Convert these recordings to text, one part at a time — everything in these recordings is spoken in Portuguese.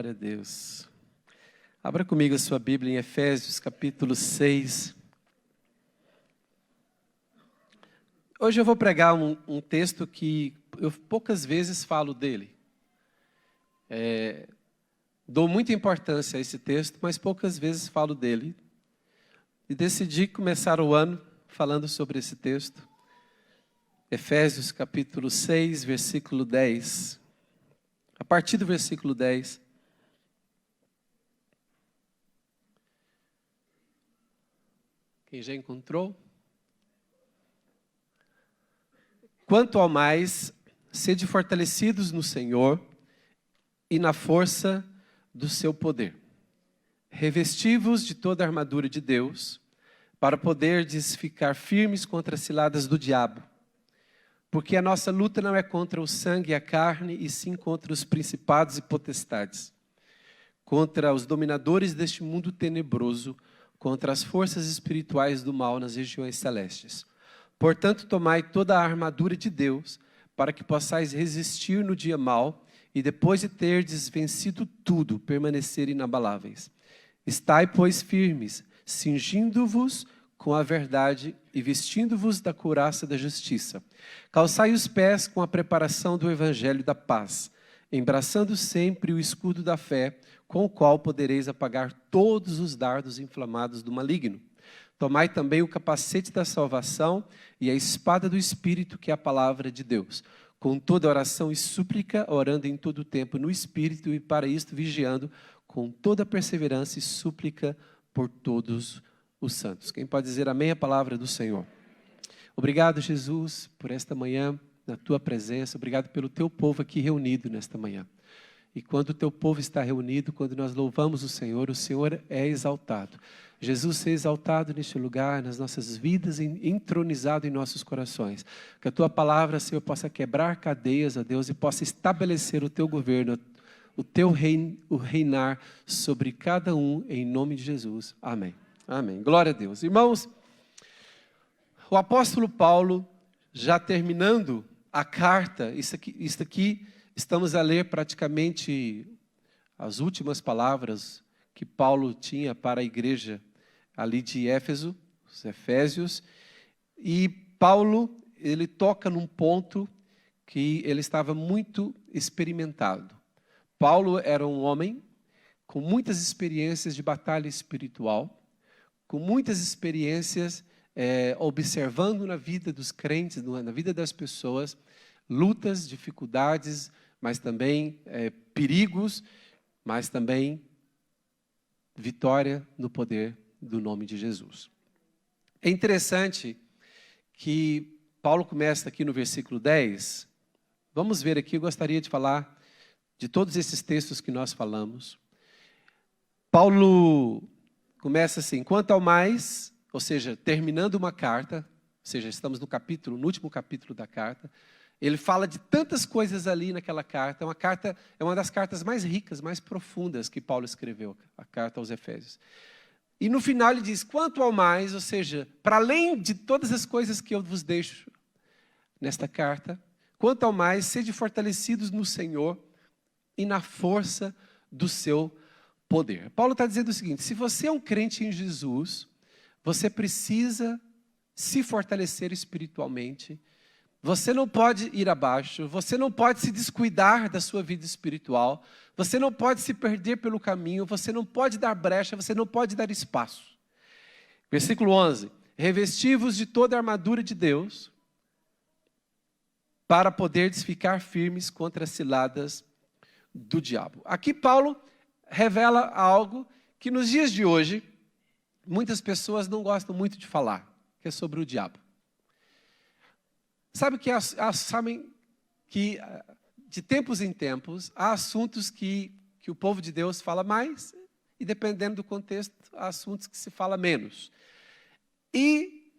Glória a Deus. Abra comigo a sua Bíblia em Efésios, capítulo 6. Hoje eu vou pregar um texto que eu poucas vezes falo dele. Dou muita importância a esse texto, mas poucas vezes falo dele. E decidi começar o ano falando sobre esse texto. Efésios, capítulo 6, versículo 10. A partir do versículo 10. Quem já encontrou? Quanto ao mais, sede fortalecidos no Senhor e na força do seu poder. Revesti-vos de toda a armadura de Deus, para poderdes ficar firmes contra as ciladas do diabo. Porque a nossa luta não é contra o sangue e a carne, e sim contra os principados e potestades, contra os dominadores deste mundo tenebroso, contra as forças espirituais do mal nas regiões celestes. Portanto, tomai toda a armadura de Deus, para que possais resistir no dia mau, e depois de terdes vencido tudo, permanecer inabaláveis. Estai, pois, firmes, cingindo-vos com a verdade e vestindo-vos da couraça da justiça. Calçai os pés com a preparação do evangelho da paz, embraçando sempre o escudo da fé, com o qual podereis apagar todos os dardos inflamados do maligno. Tomai também o capacete da salvação e a espada do Espírito, que é a palavra de Deus. Com toda oração e súplica, orando em todo o tempo no Espírito, e para isto vigiando, com toda perseverança e súplica por todos os santos. Quem pode dizer amém à palavra do Senhor? Obrigado, Jesus, por esta manhã, na tua presença. Obrigado pelo teu povo aqui reunido nesta manhã. E quando o teu povo está reunido, quando nós louvamos o Senhor é exaltado. Jesus seja exaltado neste lugar, nas nossas vidas, entronizado em nossos corações. Que a tua palavra, Senhor, possa quebrar cadeias, ó Deus, e possa estabelecer o teu governo, o teu reinar sobre cada um, em nome de Jesus. Amém. Amém. Glória a Deus. Irmãos, o apóstolo Paulo, já terminando a carta, isso aqui estamos a ler praticamente as últimas palavras que Paulo tinha para a igreja ali de Éfeso, os Efésios. E Paulo, ele toca num ponto que ele estava muito experimentado. Paulo era um homem com muitas experiências de batalha espiritual, com muitas experiências observando na vida dos crentes, na vida das pessoas, lutas, dificuldades, mas também perigos, mas também vitória no poder do nome de Jesus. É interessante que Paulo começa aqui no versículo 10. Vamos ver aqui, eu gostaria de falar de todos esses textos que nós falamos. Paulo começa assim: quanto ao mais, ou seja, terminando uma carta, ou seja, estamos no último capítulo da carta. Ele fala de tantas coisas ali naquela carta. É uma das cartas mais ricas, mais profundas que Paulo escreveu, a carta aos Efésios. E no final ele diz: quanto ao mais, ou seja, para além de todas as coisas que eu vos deixo nesta carta, quanto ao mais, sede fortalecidos no Senhor e na força do seu poder. Paulo está dizendo o seguinte: se você é um crente em Jesus, você precisa se fortalecer espiritualmente. Você não pode ir abaixo, você não pode se descuidar da sua vida espiritual, você não pode se perder pelo caminho, você não pode dar brecha, você não pode dar espaço. Versículo 11: revesti-vos de toda a armadura de Deus, para poderdes ficar firmes contra as ciladas do diabo. Aqui Paulo revela algo que nos dias de hoje, muitas pessoas não gostam muito de falar, que é sobre o diabo. Sabem que de tempos em tempos há assuntos que o povo de Deus fala mais, e dependendo do contexto, há assuntos que se fala menos. E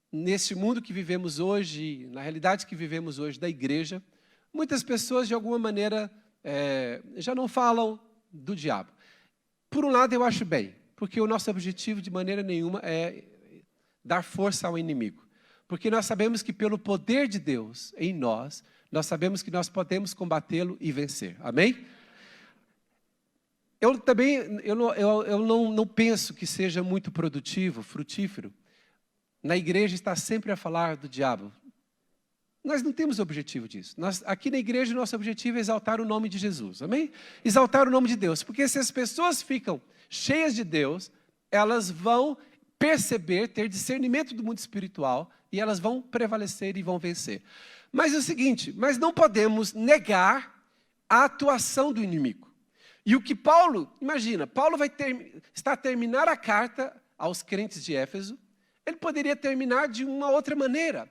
nesse mundo que vivemos hoje, na realidade que vivemos hoje da igreja, muitas pessoas de alguma maneira já não falam do diabo. Por um lado eu acho bem, porque o nosso objetivo de maneira nenhuma é dar força ao inimigo. Porque nós sabemos que pelo poder de Deus em nós, nós sabemos que nós podemos combatê-lo e vencer. Amém? eu também não penso que seja muito produtivo, frutífero, na igreja estar sempre a falar do diabo. Nós não temos objetivo disso. Aqui na igreja, nosso objetivo é exaltar o nome de Jesus, amém? Exaltar o nome de Deus, porque se as pessoas ficam cheias de Deus, elas vão perceber, ter discernimento do mundo espiritual, e elas vão prevalecer e vão vencer. Mas é o seguinte, mas não podemos negar a atuação do inimigo. E o que Paulo, imagina, Paulo está a terminar a carta aos crentes de Éfeso, ele poderia terminar de uma outra maneira,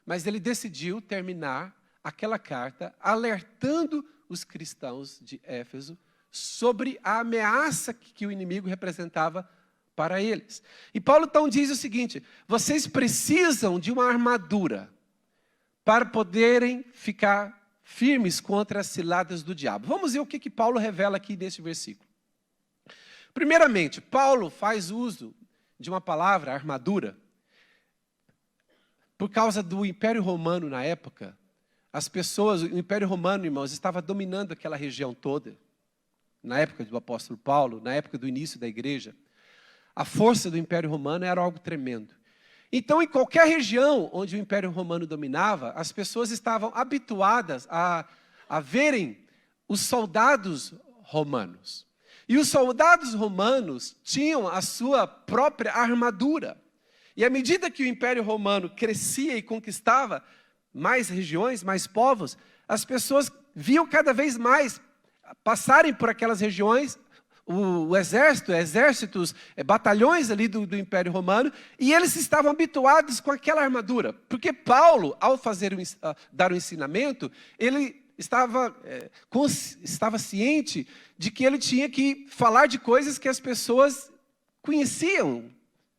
mas ele decidiu terminar aquela carta alertando os cristãos de Éfeso sobre a ameaça que o inimigo representava para eles. E Paulo então diz o seguinte: vocês precisam de uma armadura para poderem ficar firmes contra as ciladas do diabo. Vamos ver o que Paulo revela aqui neste versículo. Primeiramente, Paulo faz uso de uma palavra, armadura, por causa do Império Romano na época. As pessoas, o Império Romano, irmãos, estava dominando aquela região toda. Na época do apóstolo Paulo, na época do início da igreja, a força do Império Romano era algo tremendo. Então, em qualquer região onde o Império Romano dominava, as pessoas estavam habituadas a verem os soldados romanos. E os soldados romanos tinham a sua própria armadura. E à medida que o Império Romano crescia e conquistava mais regiões, mais povos, as pessoas viam cada vez mais passarem por aquelas regiões o exércitos, batalhões ali do Império Romano, e eles estavam habituados com aquela armadura. Porque Paulo, ao dar o ensinamento, ele estava ciente de que ele tinha que falar de coisas que as pessoas conheciam,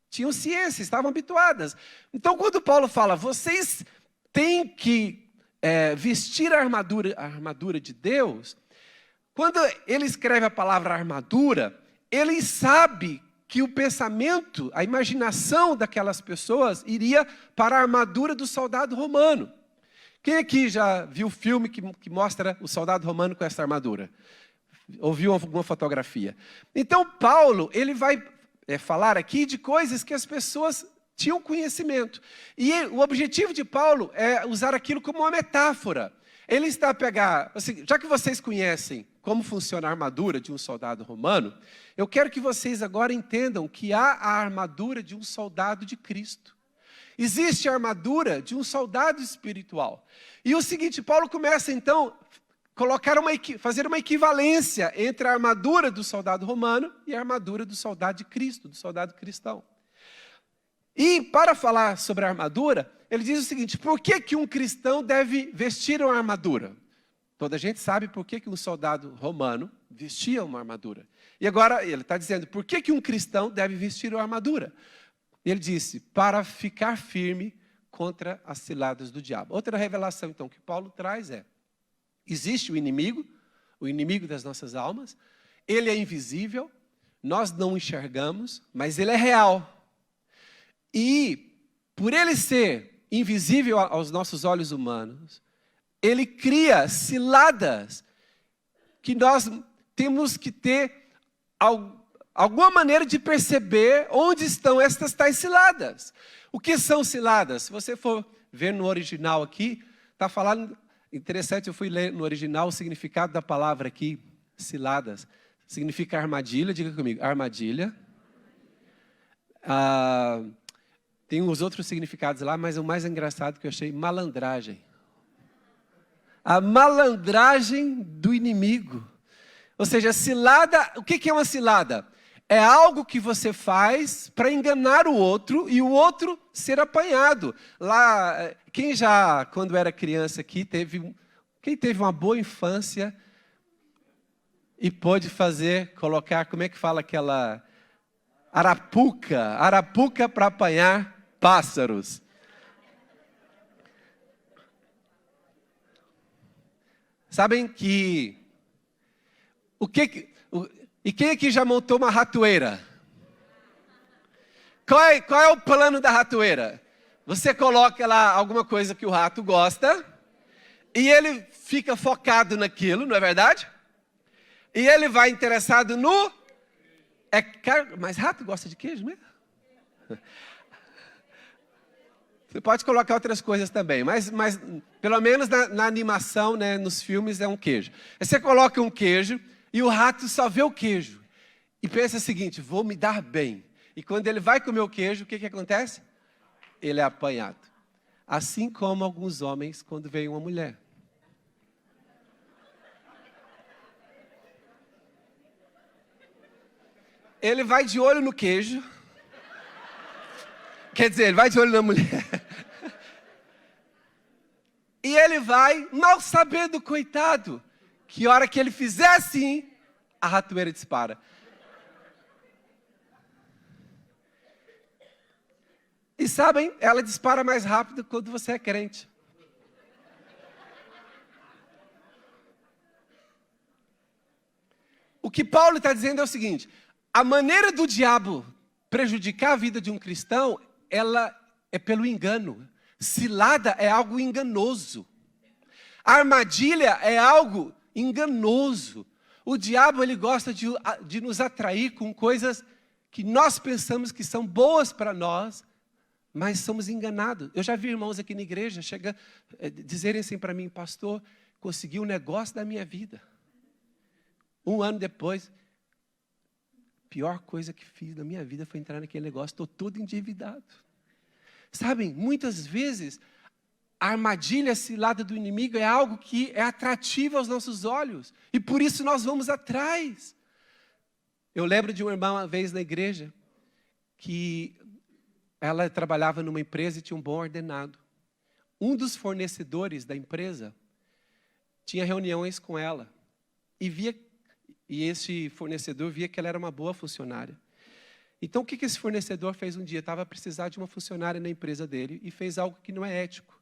tinham ciência, estavam habituadas. Então, quando Paulo fala, vocês têm que vestir a armadura de Deus, quando ele escreve a palavra armadura, ele sabe que o pensamento, a imaginação daquelas pessoas iria para a armadura do soldado romano. Quem aqui já viu o filme que mostra o soldado romano com essa armadura? Ouviu alguma fotografia? Então, Paulo, ele vai falar aqui de coisas que as pessoas tinham conhecimento. E o objetivo de Paulo é usar aquilo como uma metáfora. Ele está a pegar, assim, já que vocês conhecem como funciona a armadura de um soldado romano, eu quero que vocês agora entendam que há a armadura de um soldado de Cristo. Existe a armadura de um soldado espiritual. E o seguinte, Paulo começa então a fazer uma equivalência entre a armadura do soldado romano e a armadura do soldado de Cristo, do soldado cristão. E para falar sobre a armadura, ele diz o seguinte: por que um cristão deve vestir uma armadura? Toda a gente sabe por que um soldado romano vestia uma armadura. E agora ele está dizendo, por que um cristão deve vestir uma armadura? Ele disse, para ficar firme contra as ciladas do diabo. Outra revelação, então, que Paulo traz existe o inimigo das nossas almas, ele é invisível, nós não o enxergamos, mas ele é real. E, por ele ser invisível aos nossos olhos humanos, ele cria ciladas que nós temos que ter alguma maneira de perceber onde estão estas tais ciladas. O que são ciladas? Se você for ver no original aqui, está falando, interessante, eu fui ler no original o significado da palavra aqui, ciladas. Significa armadilha, diga comigo, armadilha. Tem os outros significados lá, mas o mais engraçado que eu achei, malandragem. A malandragem do inimigo. Ou seja, cilada, o que é uma cilada? É algo que você faz para enganar o outro e o outro ser apanhado. Lá, quem já, quando era criança aqui, quem teve uma boa infância e pôde colocar, como é que fala aquela arapuca para apanhar pássaros. Sabem que... E quem aqui já montou uma ratoeira? Qual é o plano da ratoeira? Você coloca lá alguma coisa que o rato gosta, e ele fica focado naquilo, não é verdade? E ele vai interessado no... Mas rato gosta de queijo mesmo? Você pode colocar outras coisas também, mas pelo menos na animação, né, nos filmes, é um queijo. Aí você coloca um queijo e o rato só vê o queijo. E pensa o seguinte, vou me dar bem. E quando ele vai comer o queijo, o que acontece? Ele é apanhado. Assim como alguns homens quando vem uma mulher. Ele vai de olho no queijo. Quer dizer, ele vai de olho na mulher. E ele vai, mal sabendo, coitado, que a hora que ele fizer assim, a ratoeira dispara. E sabem, ela dispara mais rápido quando você é crente. O que Paulo está dizendo é o seguinte, a maneira do diabo prejudicar a vida de um cristão, ela é pelo engano. Cilada é algo enganoso. A armadilha é algo enganoso. O diabo, ele gosta de nos atrair com coisas que nós pensamos que são boas para nós, mas somos enganados. Eu já vi irmãos aqui na igreja dizerem assim para mim, pastor, consegui o negócio da minha vida. 1 ano depois, a pior coisa que fiz na minha vida foi entrar naquele negócio, estou todo endividado. Sabem, muitas vezes, a armadilha cilada do inimigo é algo que é atrativo aos nossos olhos. E por isso nós vamos atrás. Eu lembro de uma irmã uma vez na igreja, que ela trabalhava numa empresa e tinha um bom ordenado. Um dos fornecedores da empresa tinha reuniões com ela. E esse fornecedor via que ela era uma boa funcionária. Então, o que esse fornecedor fez um dia? Estava a precisar de uma funcionária na empresa dele e fez algo que não é ético.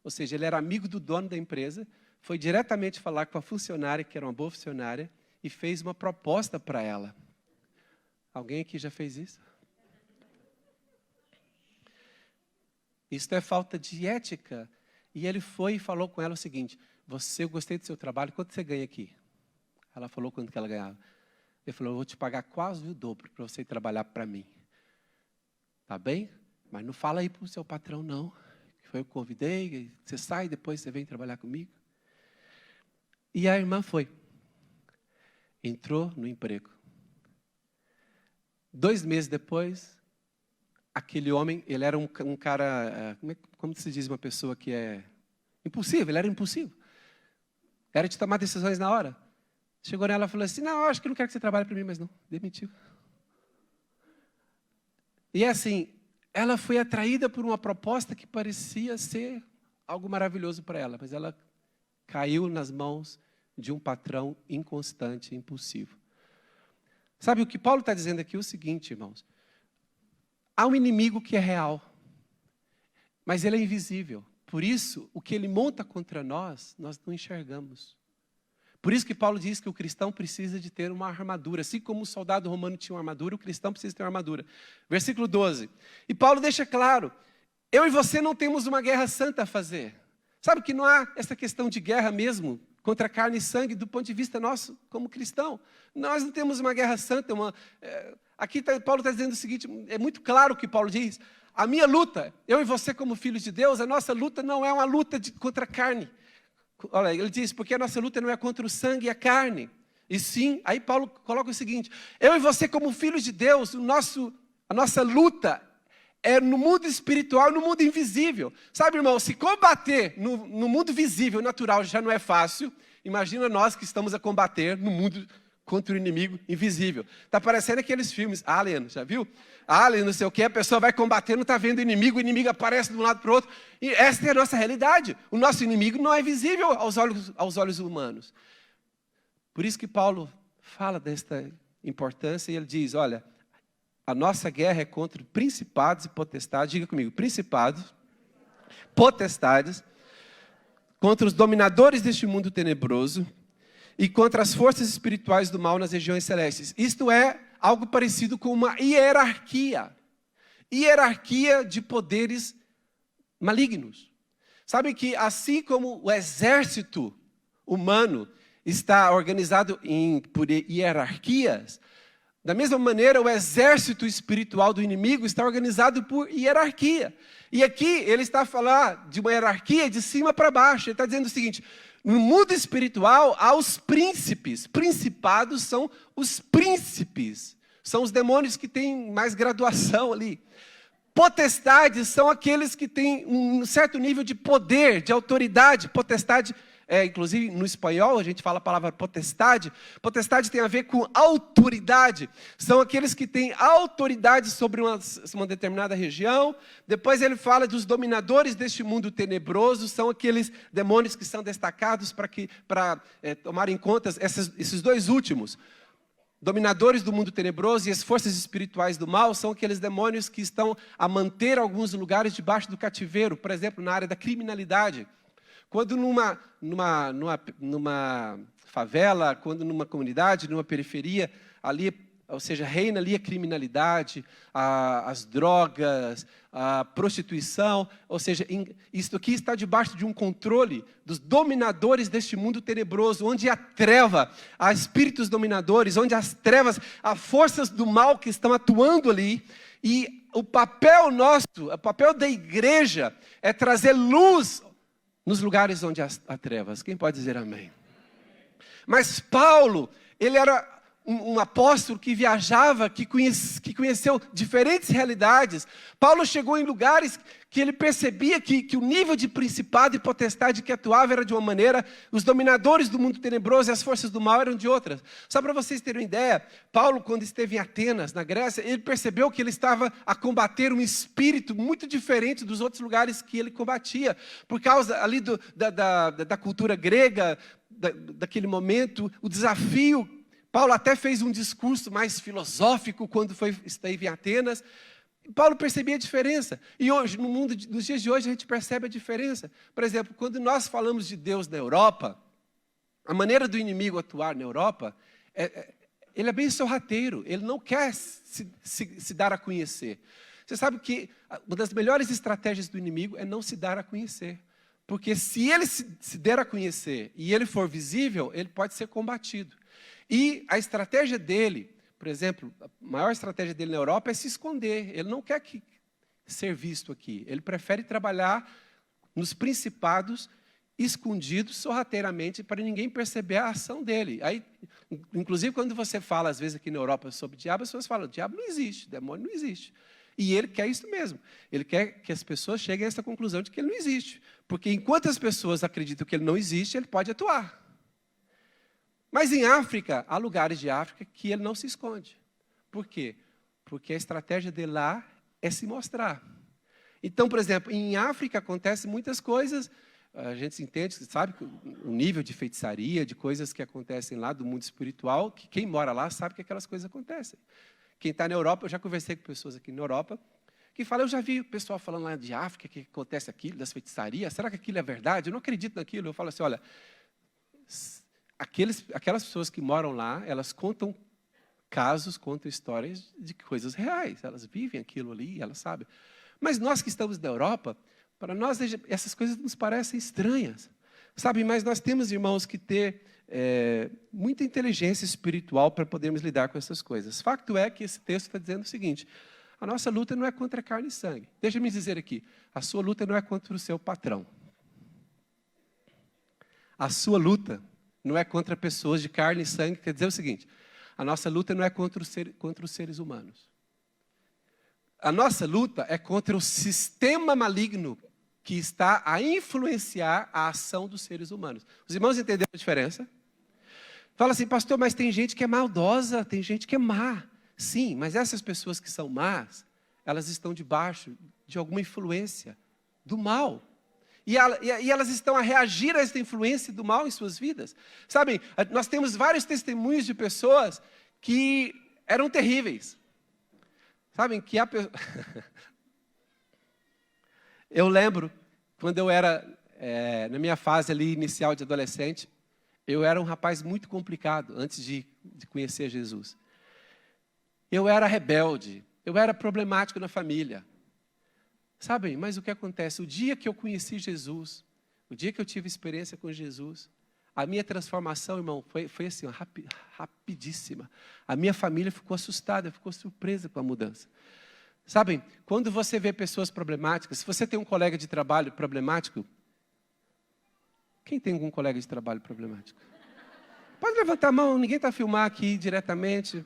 Ou seja, ele era amigo do dono da empresa, foi diretamente falar com a funcionária, que era uma boa funcionária, e fez uma proposta para ela. Alguém aqui já fez isso? Isso é falta de ética. E ele foi e falou com ela o seguinte, eu gostei do seu trabalho, quanto você ganha aqui? Ela falou quanto que ela ganhava. Ele falou, eu vou te pagar quase o dobro para você trabalhar para mim. Tá bem? Mas não fala aí para o seu patrão, não. Foi eu que convidei, você sai, depois você vem trabalhar comigo. E a irmã foi. Entrou no emprego. 2 meses depois, aquele homem, ele era um cara, como se diz uma pessoa que é impulsiva, ele era impulsivo. Era de tomar decisões na hora. Chegou nela e falou assim, não, eu acho que não quero que você trabalhe para mim, mas não, demitiu. E assim, ela foi atraída por uma proposta que parecia ser algo maravilhoso para ela, mas ela caiu nas mãos de um patrão inconstante e impulsivo. Sabe, o que Paulo está dizendo aqui é o seguinte, irmãos. Há um inimigo que é real, mas ele é invisível. Por isso, o que ele monta contra nós, nós não enxergamos. Por isso que Paulo diz que o cristão precisa de ter uma armadura. Assim como o soldado romano tinha uma armadura, o cristão precisa ter uma armadura. Versículo 12. E Paulo deixa claro, eu e você não temos uma guerra santa a fazer. Sabe que não há essa questão de guerra mesmo, contra carne e sangue, do ponto de vista nosso como cristão. Nós não temos uma guerra santa. Aqui Paulo está dizendo o seguinte, é muito claro o que Paulo diz. A minha luta, eu e você como filhos de Deus, a nossa luta não é uma luta contra a carne. Olha, ele diz, porque a nossa luta não é contra o sangue e a carne. E sim, aí Paulo coloca o seguinte, eu e você como filhos de Deus, a nossa luta é no mundo espiritual, no mundo invisível. Sabe, irmão, se combater no mundo visível, natural, já não é fácil, imagina nós que estamos a combater no mundo contra o inimigo invisível. Está parecendo aqueles filmes, Alien, já viu? Alien, não sei o que, a pessoa vai combater, não está vendo o inimigo aparece de um lado para o outro. E essa é a nossa realidade. O nosso inimigo não é visível aos olhos humanos. Por isso que Paulo fala desta importância e ele diz, olha, a nossa guerra é contra principados e potestades, diga comigo, principados, potestades, contra os dominadores deste mundo tenebroso, e contra as forças espirituais do mal nas regiões celestes. Isto é algo parecido com uma hierarquia. Hierarquia de poderes malignos. Sabe que assim como o exército humano, está organizado por hierarquias, da mesma maneira o exército espiritual do inimigo está organizado por hierarquia. E aqui ele está a falar de uma hierarquia de cima para baixo. Ele está dizendo o seguinte: no mundo espiritual há os príncipes. Principados são os príncipes. São os demônios que têm mais graduação ali. Potestades são aqueles que têm um certo nível de poder, de autoridade. Potestade, inclusive no espanhol a gente fala a palavra potestade. Potestade tem a ver com autoridade. São aqueles que têm autoridade sobre uma determinada região. Depois ele fala dos dominadores deste mundo tenebroso. São aqueles demônios que são destacados para tomar em conta esses dois últimos. Dominadores do mundo tenebroso e as forças espirituais do mal são aqueles demônios que estão a manter alguns lugares debaixo do cativeiro, por exemplo, na área da criminalidade. Quando numa favela, quando numa comunidade, numa periferia, ali, ou seja, reina ali a criminalidade, as drogas, a prostituição, ou seja, isto aqui está debaixo de um controle dos dominadores deste mundo tenebroso, onde há treva, há espíritos dominadores, onde as trevas, há forças do mal que estão atuando ali, e o papel nosso, o papel da igreja é trazer luz nos lugares onde há trevas. Quem pode dizer amém? Mas Paulo, ele era um apóstolo que viajava, que conheceu diferentes realidades. Paulo chegou em lugares que ele percebia que o nível de principado e potestade que atuava era de uma maneira, os dominadores do mundo tenebroso e as forças do mal eram de outras. Só para vocês terem uma ideia, Paulo, quando esteve em Atenas, na Grécia, ele percebeu que ele estava a combater um espírito muito diferente dos outros lugares que ele combatia, por causa ali da cultura grega, daquele momento, o desafio. Paulo até fez um discurso mais filosófico quando esteve em Atenas. Paulo percebia a diferença. E hoje, no mundo, nos dias de hoje, a gente percebe a diferença. Por exemplo, quando nós falamos de Deus na Europa, a maneira do inimigo atuar na Europa, ele é bem sorrateiro. Ele não quer se dar a conhecer. Você sabe que uma das melhores estratégias do inimigo é não se dar a conhecer. Porque se ele se der a conhecer e ele for visível, ele pode ser combatido. E a estratégia dele, por exemplo, a maior estratégia dele na Europa é se esconder. Ele não quer ser visto aqui. Ele prefere trabalhar nos principados, escondidos, sorrateiramente, para ninguém perceber a ação dele. Aí, inclusive, quando você fala, às vezes, aqui na Europa sobre o diabo, as pessoas falam: o diabo não existe, o demônio não existe. E ele quer isso mesmo. Ele quer que as pessoas cheguem a essa conclusão de que ele não existe. Porque enquanto as pessoas acreditam que ele não existe, ele pode atuar. Mas em África, há lugares de África que ele não se esconde. Por quê? Porque a estratégia dele lá é se mostrar. Então, por exemplo, em África acontecem muitas coisas, a gente se entende, sabe, o nível de feitiçaria, de coisas que acontecem lá do mundo espiritual, que quem mora lá sabe que aquelas coisas acontecem. Quem está na Europa, eu já conversei com pessoas aqui na Europa, que falam: eu já vi o pessoal falando lá de África, que acontece aquilo, das feitiçarias, será que aquilo é verdade? Eu não acredito naquilo. Eu falo assim: olha, aquelas pessoas que moram lá, elas contam casos, contam histórias de coisas reais. Elas vivem aquilo ali, elas sabem. Mas nós que estamos na Europa, para nós essas coisas nos parecem estranhas. Sabe, mas nós temos, irmãos, que ter muita inteligência espiritual para podermos lidar com essas coisas. Fato é que esse texto está dizendo o seguinte: a nossa luta não é contra carne e sangue. Deixa-me dizer aqui, a sua luta não é contra o seu patrão. A sua luta não é contra pessoas de carne e sangue. Quer dizer o seguinte: a nossa luta não é contra os seres humanos. A nossa luta é contra o sistema maligno que está a influenciar a ação dos seres humanos. Os irmãos entenderam a diferença? Fala assim: pastor, mas tem gente que é maldosa, tem gente que é má. Sim, mas essas pessoas que são más, elas estão debaixo de alguma influência do mal. E elas estão a reagir a essa influência do mal em suas vidas. Sabem, nós temos vários testemunhos de pessoas que eram terríveis. Sabem, que há Eu lembro, quando eu era, na minha fase ali inicial de adolescente, eu era um rapaz muito complicado antes de conhecer Jesus. Eu era rebelde, eu era problemático na família. Sabem, mas o que acontece? O dia que eu conheci Jesus, o dia que eu tive experiência com Jesus, A minha transformação, irmão, foi assim, ó, rapidíssima. A minha família ficou assustada, ficou surpresa com a mudança. Sabem, quando você vê pessoas problemáticas, se você tem um colega de trabalho problemático, quem tem algum colega de trabalho problemático? Pode levantar a mão, ninguém está a filmar aqui diretamente.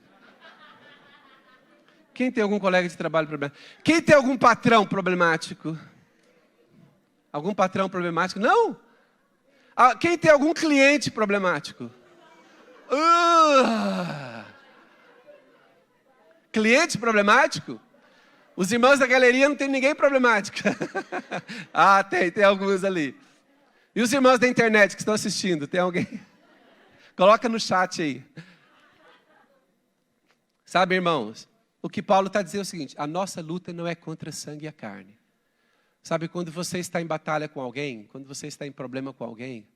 Quem tem algum colega de trabalho problemático? Quem tem algum patrão problemático? Algum patrão problemático? Não? Quem tem algum cliente problemático? Cliente problemático? Os irmãos da galeria não tem ninguém problemático. Tem alguns ali. E os irmãos da internet que estão assistindo, tem alguém? Coloca no chat aí. Sabe, irmãos, o que Paulo está dizendo é o seguinte: a nossa luta não é contra sangue e a carne. Sabe, quando você está em batalha com alguém, quando você está em problema com alguém,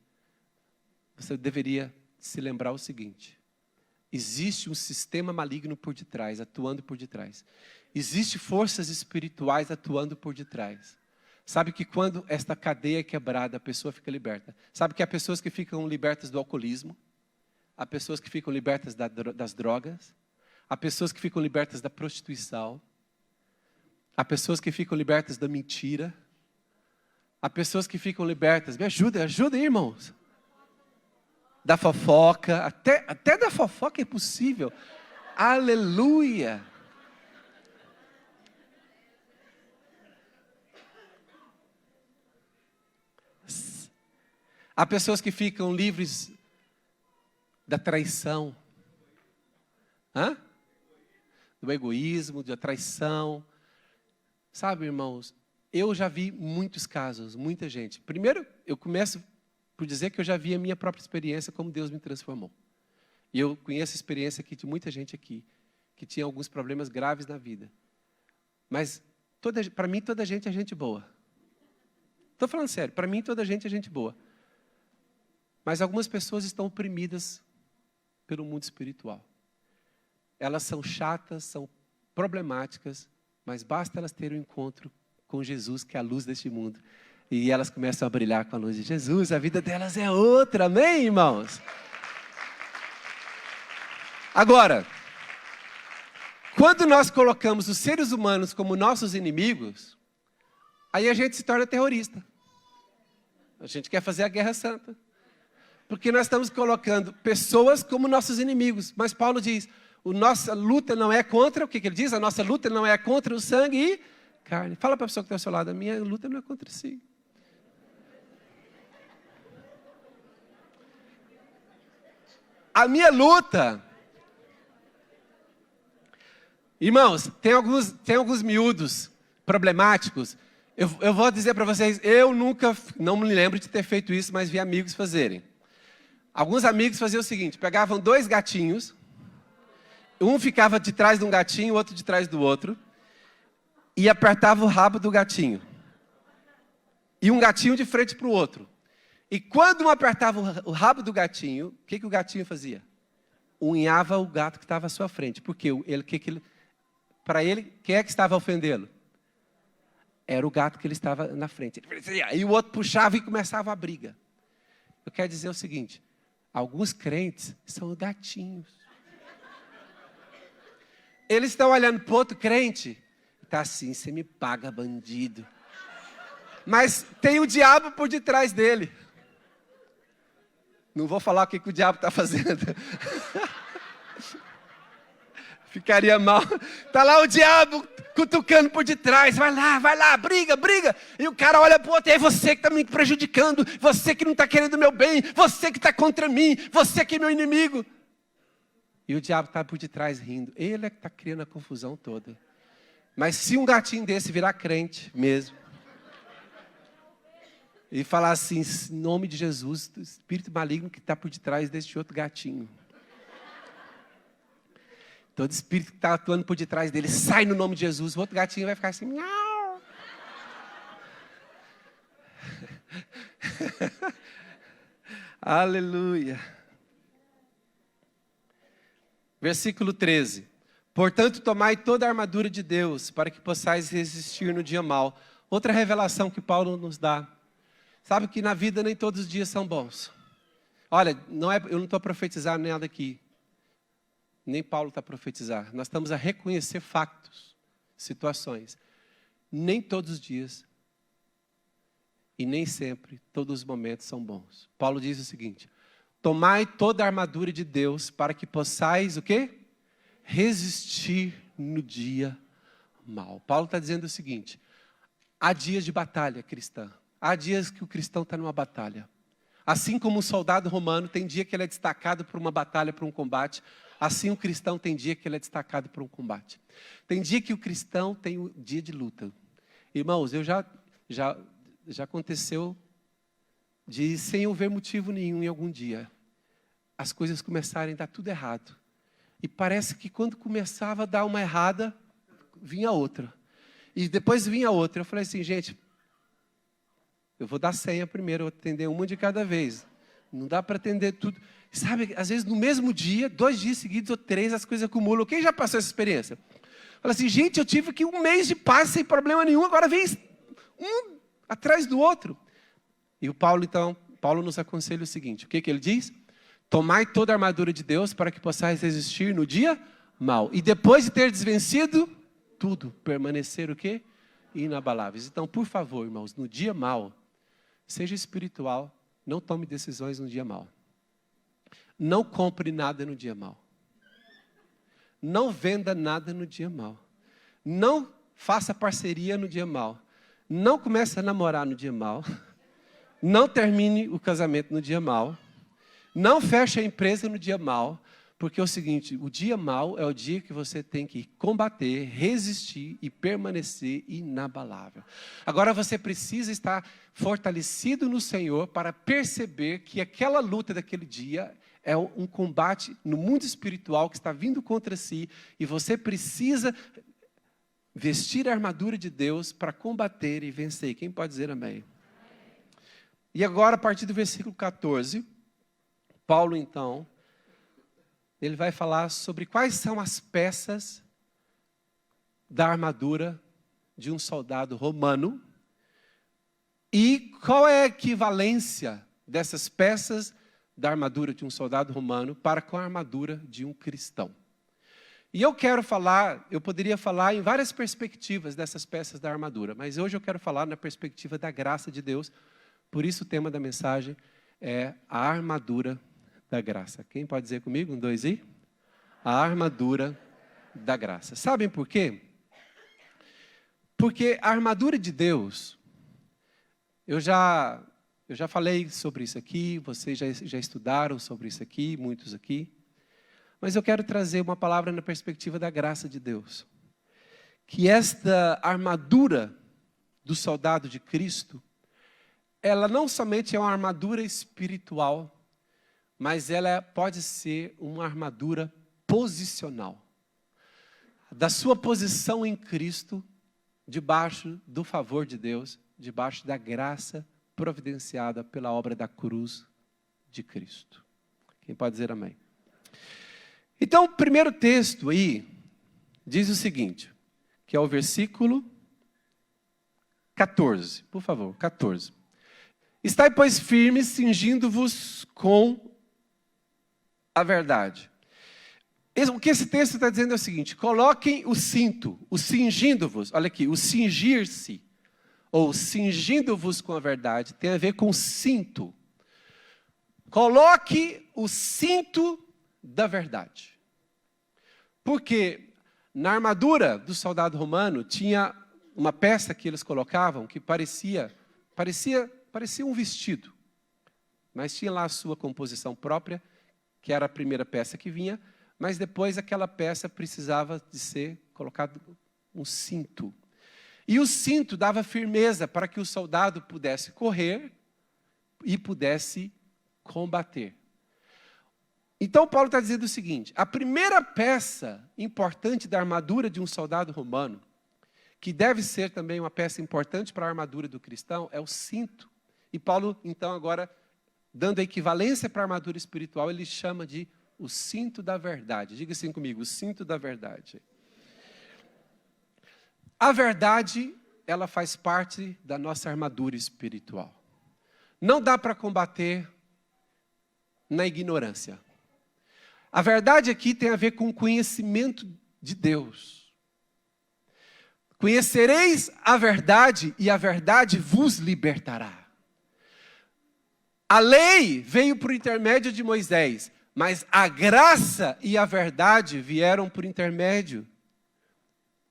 você deveria se lembrar o seguinte: existe um sistema maligno por detrás, atuando por detrás. Existem forças espirituais atuando por detrás. Sabe que quando esta cadeia é quebrada, a pessoa fica liberta. Sabe que há pessoas que ficam libertas do alcoolismo, há pessoas que ficam libertas das drogas, há pessoas que ficam libertas da prostituição, há pessoas que ficam libertas da mentira, há pessoas que ficam libertas, me ajuda aí, irmãos. Da fofoca, até da fofoca é possível. Aleluia! Há pessoas que ficam livres da traição, do egoísmo, da traição. Sabe, irmãos, eu já vi muitos casos, muita gente. Primeiro, eu começo por dizer que eu já vi a minha própria experiência, como Deus me transformou. E eu conheço a experiência aqui de muita gente aqui, que tinha alguns problemas graves na vida. Mas, para mim, toda gente é gente boa. Estou falando sério, para mim, toda gente é gente boa. Mas algumas pessoas estão oprimidas pelo mundo espiritual. Elas são chatas, são problemáticas, mas basta elas terem um encontro com Jesus, que é a luz deste mundo. E elas começam a brilhar com a luz de Jesus, a vida delas é outra, amém, irmãos? Agora, quando nós colocamos os seres humanos como nossos inimigos, aí a gente se torna terrorista. A gente quer fazer a guerra santa. Porque nós estamos colocando pessoas como nossos inimigos. Mas Paulo diz, a nossa luta não é contra, o que ele diz? A nossa luta não é contra o sangue e carne. Fala para a pessoa que está ao seu lado, a minha luta não é contra si. A minha luta... Irmãos, tem alguns miúdos problemáticos. Eu vou dizer para vocês, eu nunca, não me lembro de ter feito isso, mas vi amigos fazerem. Alguns amigos faziam o seguinte, pegavam 2 gatinhos, um ficava de trás de um gatinho, o outro de trás do outro, e apertava o rabo do gatinho. E um gatinho de frente para o outro. E quando um apertava o rabo do gatinho, o que o gatinho fazia? Unhava o gato que estava à sua frente. Porque para ele, quem é que estava ofendendo? Era o gato que ele estava na frente. Aí o outro puxava e começava a briga. Eu quero dizer o seguinte, alguns crentes são gatinhos. Eles estão olhando para o outro crente, está assim, você me paga, bandido. Mas tem o diabo por detrás dele. Não vou falar o que o diabo está fazendo. Ficaria mal. Está lá o diabo cutucando por detrás. Vai lá, briga. E o cara olha para o outro. É você que está me prejudicando. Você que não está querendo o meu bem. Você que está contra mim. Você que é meu inimigo. E o diabo está por detrás rindo. Ele é que está criando a confusão toda. Mas se um gatinho desse virar crente mesmo. E falar assim, em nome de Jesus, o espírito maligno que está por detrás deste outro gatinho. Todo espírito que está atuando por detrás dele, sai no nome de Jesus. O outro gatinho vai ficar assim, miau. Aleluia. Versículo 13. Portanto, tomai toda a armadura de Deus, para que possais resistir no dia mau. Outra revelação que Paulo nos dá. Sabe que na vida nem todos os dias são bons. Olha, eu não estou a profetizar nada aqui. Nem Paulo está a profetizar. Nós estamos a reconhecer factos, situações. Nem todos os dias e nem sempre, todos os momentos são bons. Paulo diz o seguinte: tomai toda a armadura de Deus para que possais o quê? Resistir no dia mau. Paulo está dizendo o seguinte: há dias de batalha cristã. Há dias que o cristão está numa batalha. Assim como um soldado romano tem dia que ele é destacado por uma batalha, por um combate, assim o cristão tem dia que ele é destacado por um combate. Tem dia que o cristão tem o dia de luta. Irmãos, já aconteceu de, sem haver motivo nenhum em algum dia, as coisas começarem a dar tudo errado. E parece que quando começava a dar uma errada, vinha outra. E depois vinha outra. Eu falei assim, gente, eu vou dar senha primeiro, eu vou atender uma de cada vez. Não dá para atender tudo. Sabe, às vezes no mesmo dia, 2 dias seguidos ou 3, as coisas acumulam. Quem já passou essa experiência? Fala assim, gente, eu tive aqui 1 mês de paz sem problema nenhum, agora vem um atrás do outro. E o Paulo nos aconselha o seguinte, o que ele diz? Tomai toda a armadura de Deus para que possais resistir no dia mau. E depois de ter desvencido tudo, permanecer o quê? Inabaláveis. Então, por favor, irmãos, no dia mau, seja espiritual, não tome decisões no dia mau. Não compre nada no dia mau. Não venda nada no dia mau. Não faça parceria no dia mau. Não comece a namorar no dia mau. Não termine o casamento no dia mau. Não feche a empresa no dia mau. Porque é o seguinte, o dia mau é o dia que você tem que combater, resistir e permanecer inabalável. Agora você precisa estar fortalecido no Senhor para perceber que aquela luta daquele dia é um combate no mundo espiritual que está vindo contra si e você precisa vestir a armadura de Deus para combater e vencer. Quem pode dizer amém? E agora, a partir do versículo 14, Paulo então, ele vai falar sobre quais são as peças da armadura de um soldado romano e qual é a equivalência dessas peças da armadura de um soldado romano para com a armadura de um cristão. E eu poderia falar em várias perspectivas dessas peças da armadura, mas hoje eu quero falar na perspectiva da graça de Deus, por isso o tema da mensagem é a armadura da graça. Quem pode dizer comigo? 1, 2 e? A armadura da graça. Sabem por quê? Porque a armadura de Deus, eu já falei sobre isso aqui, vocês já estudaram sobre isso aqui, muitos aqui. Mas eu quero trazer uma palavra na perspectiva da graça de Deus. Que esta armadura do soldado de Cristo, ela não somente é uma armadura espiritual, mas ela pode ser uma armadura posicional. Da sua posição em Cristo, debaixo do favor de Deus, debaixo da graça providenciada pela obra da cruz de Cristo. Quem pode dizer amém? Então, o primeiro texto aí diz o seguinte, que é o versículo 14. Por favor, 14. Estai, pois, firmes, cingindo-vos com a verdade. O que esse texto está dizendo é o seguinte, coloquem o cinto, o cingindo-vos, olha aqui, o cingir-se, ou cingindo-vos com a verdade, tem a ver com cinto. Coloque o cinto da verdade. Porque na armadura do soldado romano tinha uma peça que eles colocavam que parecia um vestido. Mas tinha lá a sua composição própria, que era a primeira peça que vinha, mas depois aquela peça precisava de ser colocado um cinto. E o cinto dava firmeza para que o soldado pudesse correr e pudesse combater. Então Paulo está dizendo o seguinte, a primeira peça importante da armadura de um soldado romano, que deve ser também uma peça importante para a armadura do cristão, é o cinto. E Paulo, então, agora, dando a equivalência para a armadura espiritual, ele chama de o cinto da verdade. Diga assim comigo, o cinto da verdade. A verdade, ela faz parte da nossa armadura espiritual. Não dá para combater na ignorância. A verdade aqui tem a ver com o conhecimento de Deus. Conhecereis a verdade e a verdade vos libertará. A lei veio por intermédio de Moisés, mas a graça e a verdade vieram por intermédio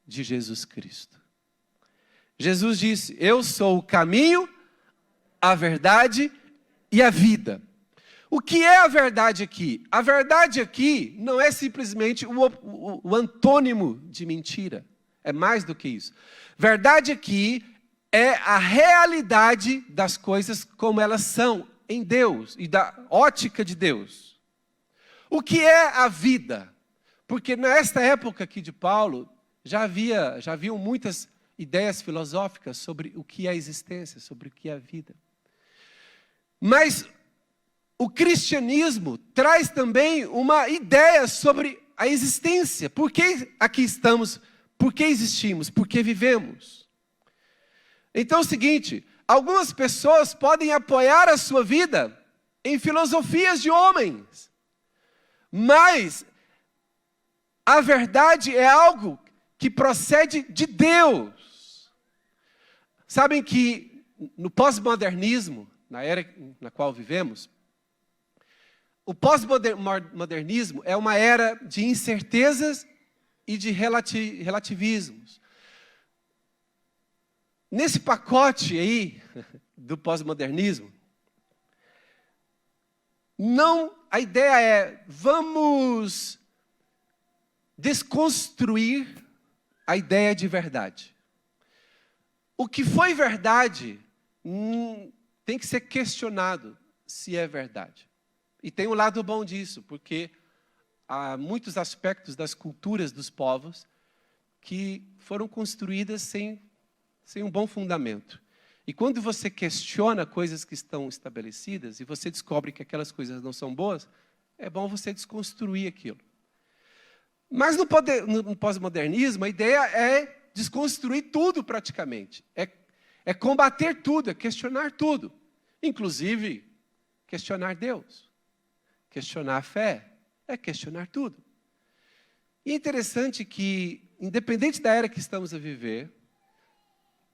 de Jesus Cristo. Jesus disse: eu sou o caminho, a verdade e a vida. O que é a verdade aqui? A verdade aqui não é simplesmente o antônimo de mentira. É mais do que isso. Verdade aqui é a realidade das coisas como elas são em Deus e da ótica de Deus. O que é a vida? Porque nesta época aqui de Paulo, já haviam muitas ideias filosóficas sobre o que é a existência, sobre o que é a vida. Mas o cristianismo traz também uma ideia sobre a existência. Por que aqui estamos? Por que existimos? Por que vivemos? Então é o seguinte, algumas pessoas podem apoiar a sua vida em filosofias de homens. Mas a verdade é algo que procede de Deus. Sabem que no pós-modernismo, na era na qual vivemos, o pós-modernismo é uma era de incertezas e de relativismos. Nesse pacote aí do pós-modernismo, a ideia é, vamos desconstruir a ideia de verdade. O que foi verdade tem que ser questionado se é verdade. E tem um lado bom disso, porque há muitos aspectos das culturas dos povos que foram construídas sem um bom fundamento. E quando você questiona coisas que estão estabelecidas e você descobre que aquelas coisas não são boas, é bom você desconstruir aquilo. Mas no pós-modernismo, a ideia é desconstruir tudo praticamente. É combater tudo, é questionar tudo. Inclusive, questionar Deus. Questionar a fé é questionar tudo. E é interessante que, independente da era que estamos a viver,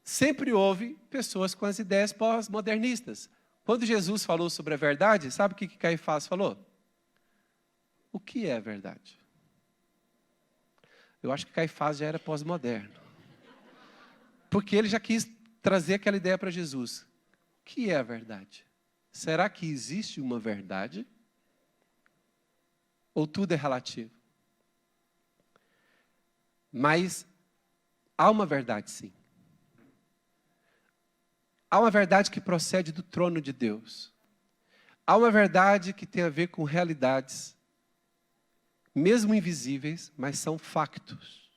sempre houve pessoas com as ideias pós-modernistas. Quando Jesus falou sobre a verdade, sabe o que Caifás falou? O que é a verdade? Eu acho que Caifás já era pós-moderno. Porque ele já quis trazer aquela ideia para Jesus. O que é a verdade? Será que existe uma verdade? Ou tudo é relativo? Mas há uma verdade, sim. Há uma verdade que procede do trono de Deus. Há uma verdade que tem a ver com realidades, mesmo invisíveis, mas são factos.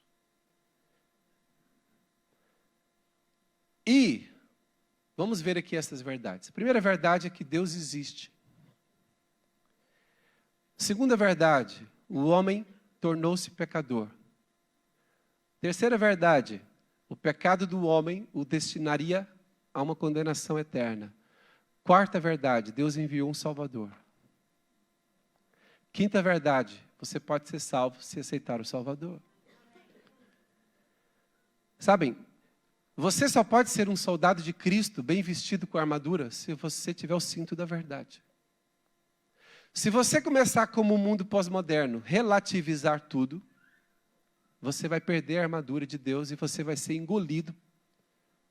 E vamos ver aqui essas verdades. A primeira verdade é que Deus existe. Segunda verdade, o homem tornou-se pecador. Terceira verdade, o pecado do homem o destinaria a uma condenação eterna. Quarta verdade, Deus enviou um Salvador. Quinta verdade, você pode ser salvo se aceitar o Salvador. Sabem, você só pode ser um soldado de Cristo, bem vestido com armadura, se você tiver o cinto da verdade. Se você começar como o mundo pós-moderno, relativizar tudo, você vai perder a armadura de Deus e você vai ser engolido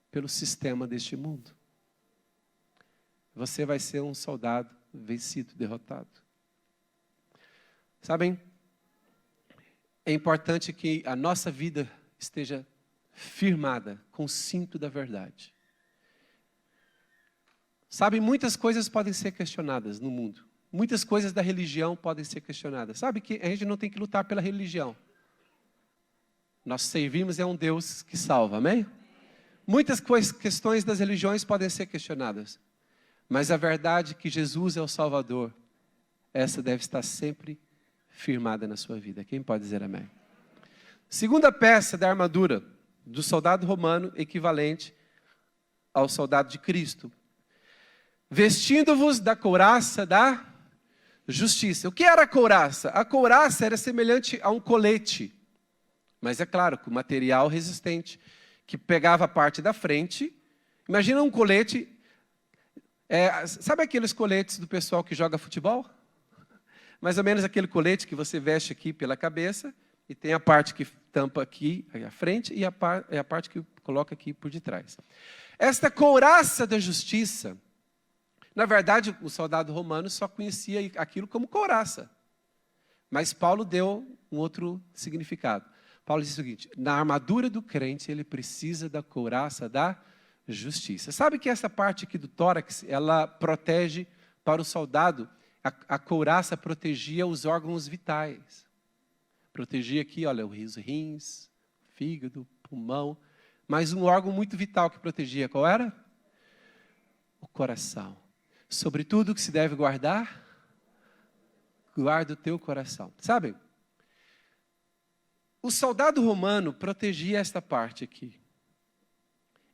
pelo sistema deste mundo. Você vai ser um soldado vencido, derrotado. Sabem, é importante que a nossa vida esteja firmada com o cinto da verdade. Sabem, muitas coisas podem ser questionadas no mundo. Muitas coisas da religião podem ser questionadas. Sabe que a gente não tem que lutar pela religião. Nós servimos um Deus que salva, amém? Muitas questões das religiões podem ser questionadas. Mas a verdade é que Jesus é o Salvador, essa deve estar sempre firmada na sua vida. Quem pode dizer amém? Segunda peça da armadura do soldado romano, equivalente ao soldado de Cristo. Vestindo-vos da couraça da justiça. O que era a couraça? A couraça era semelhante a um colete, mas é claro, com material resistente, que pegava a parte da frente. Imagina um colete, sabe aqueles coletes do pessoal que joga futebol? Mais ou menos aquele colete que você veste aqui pela cabeça, e tem a parte que tampa aqui à frente, e a parte que coloca aqui por detrás. Esta couraça da justiça, na verdade, o soldado romano só conhecia aquilo como couraça. Mas Paulo deu um outro significado. Paulo diz o seguinte: na armadura do crente, ele precisa da couraça da justiça. Sabe que essa parte aqui do tórax, ela protege para o soldado, a couraça protegia os órgãos vitais. Protegia aqui, olha, os rins, fígado, pulmão. Mas um órgão muito vital que protegia, qual era? O coração. Sobre tudo que se deve guardar, guarda o teu coração. Sabe? O soldado romano protegia esta parte aqui.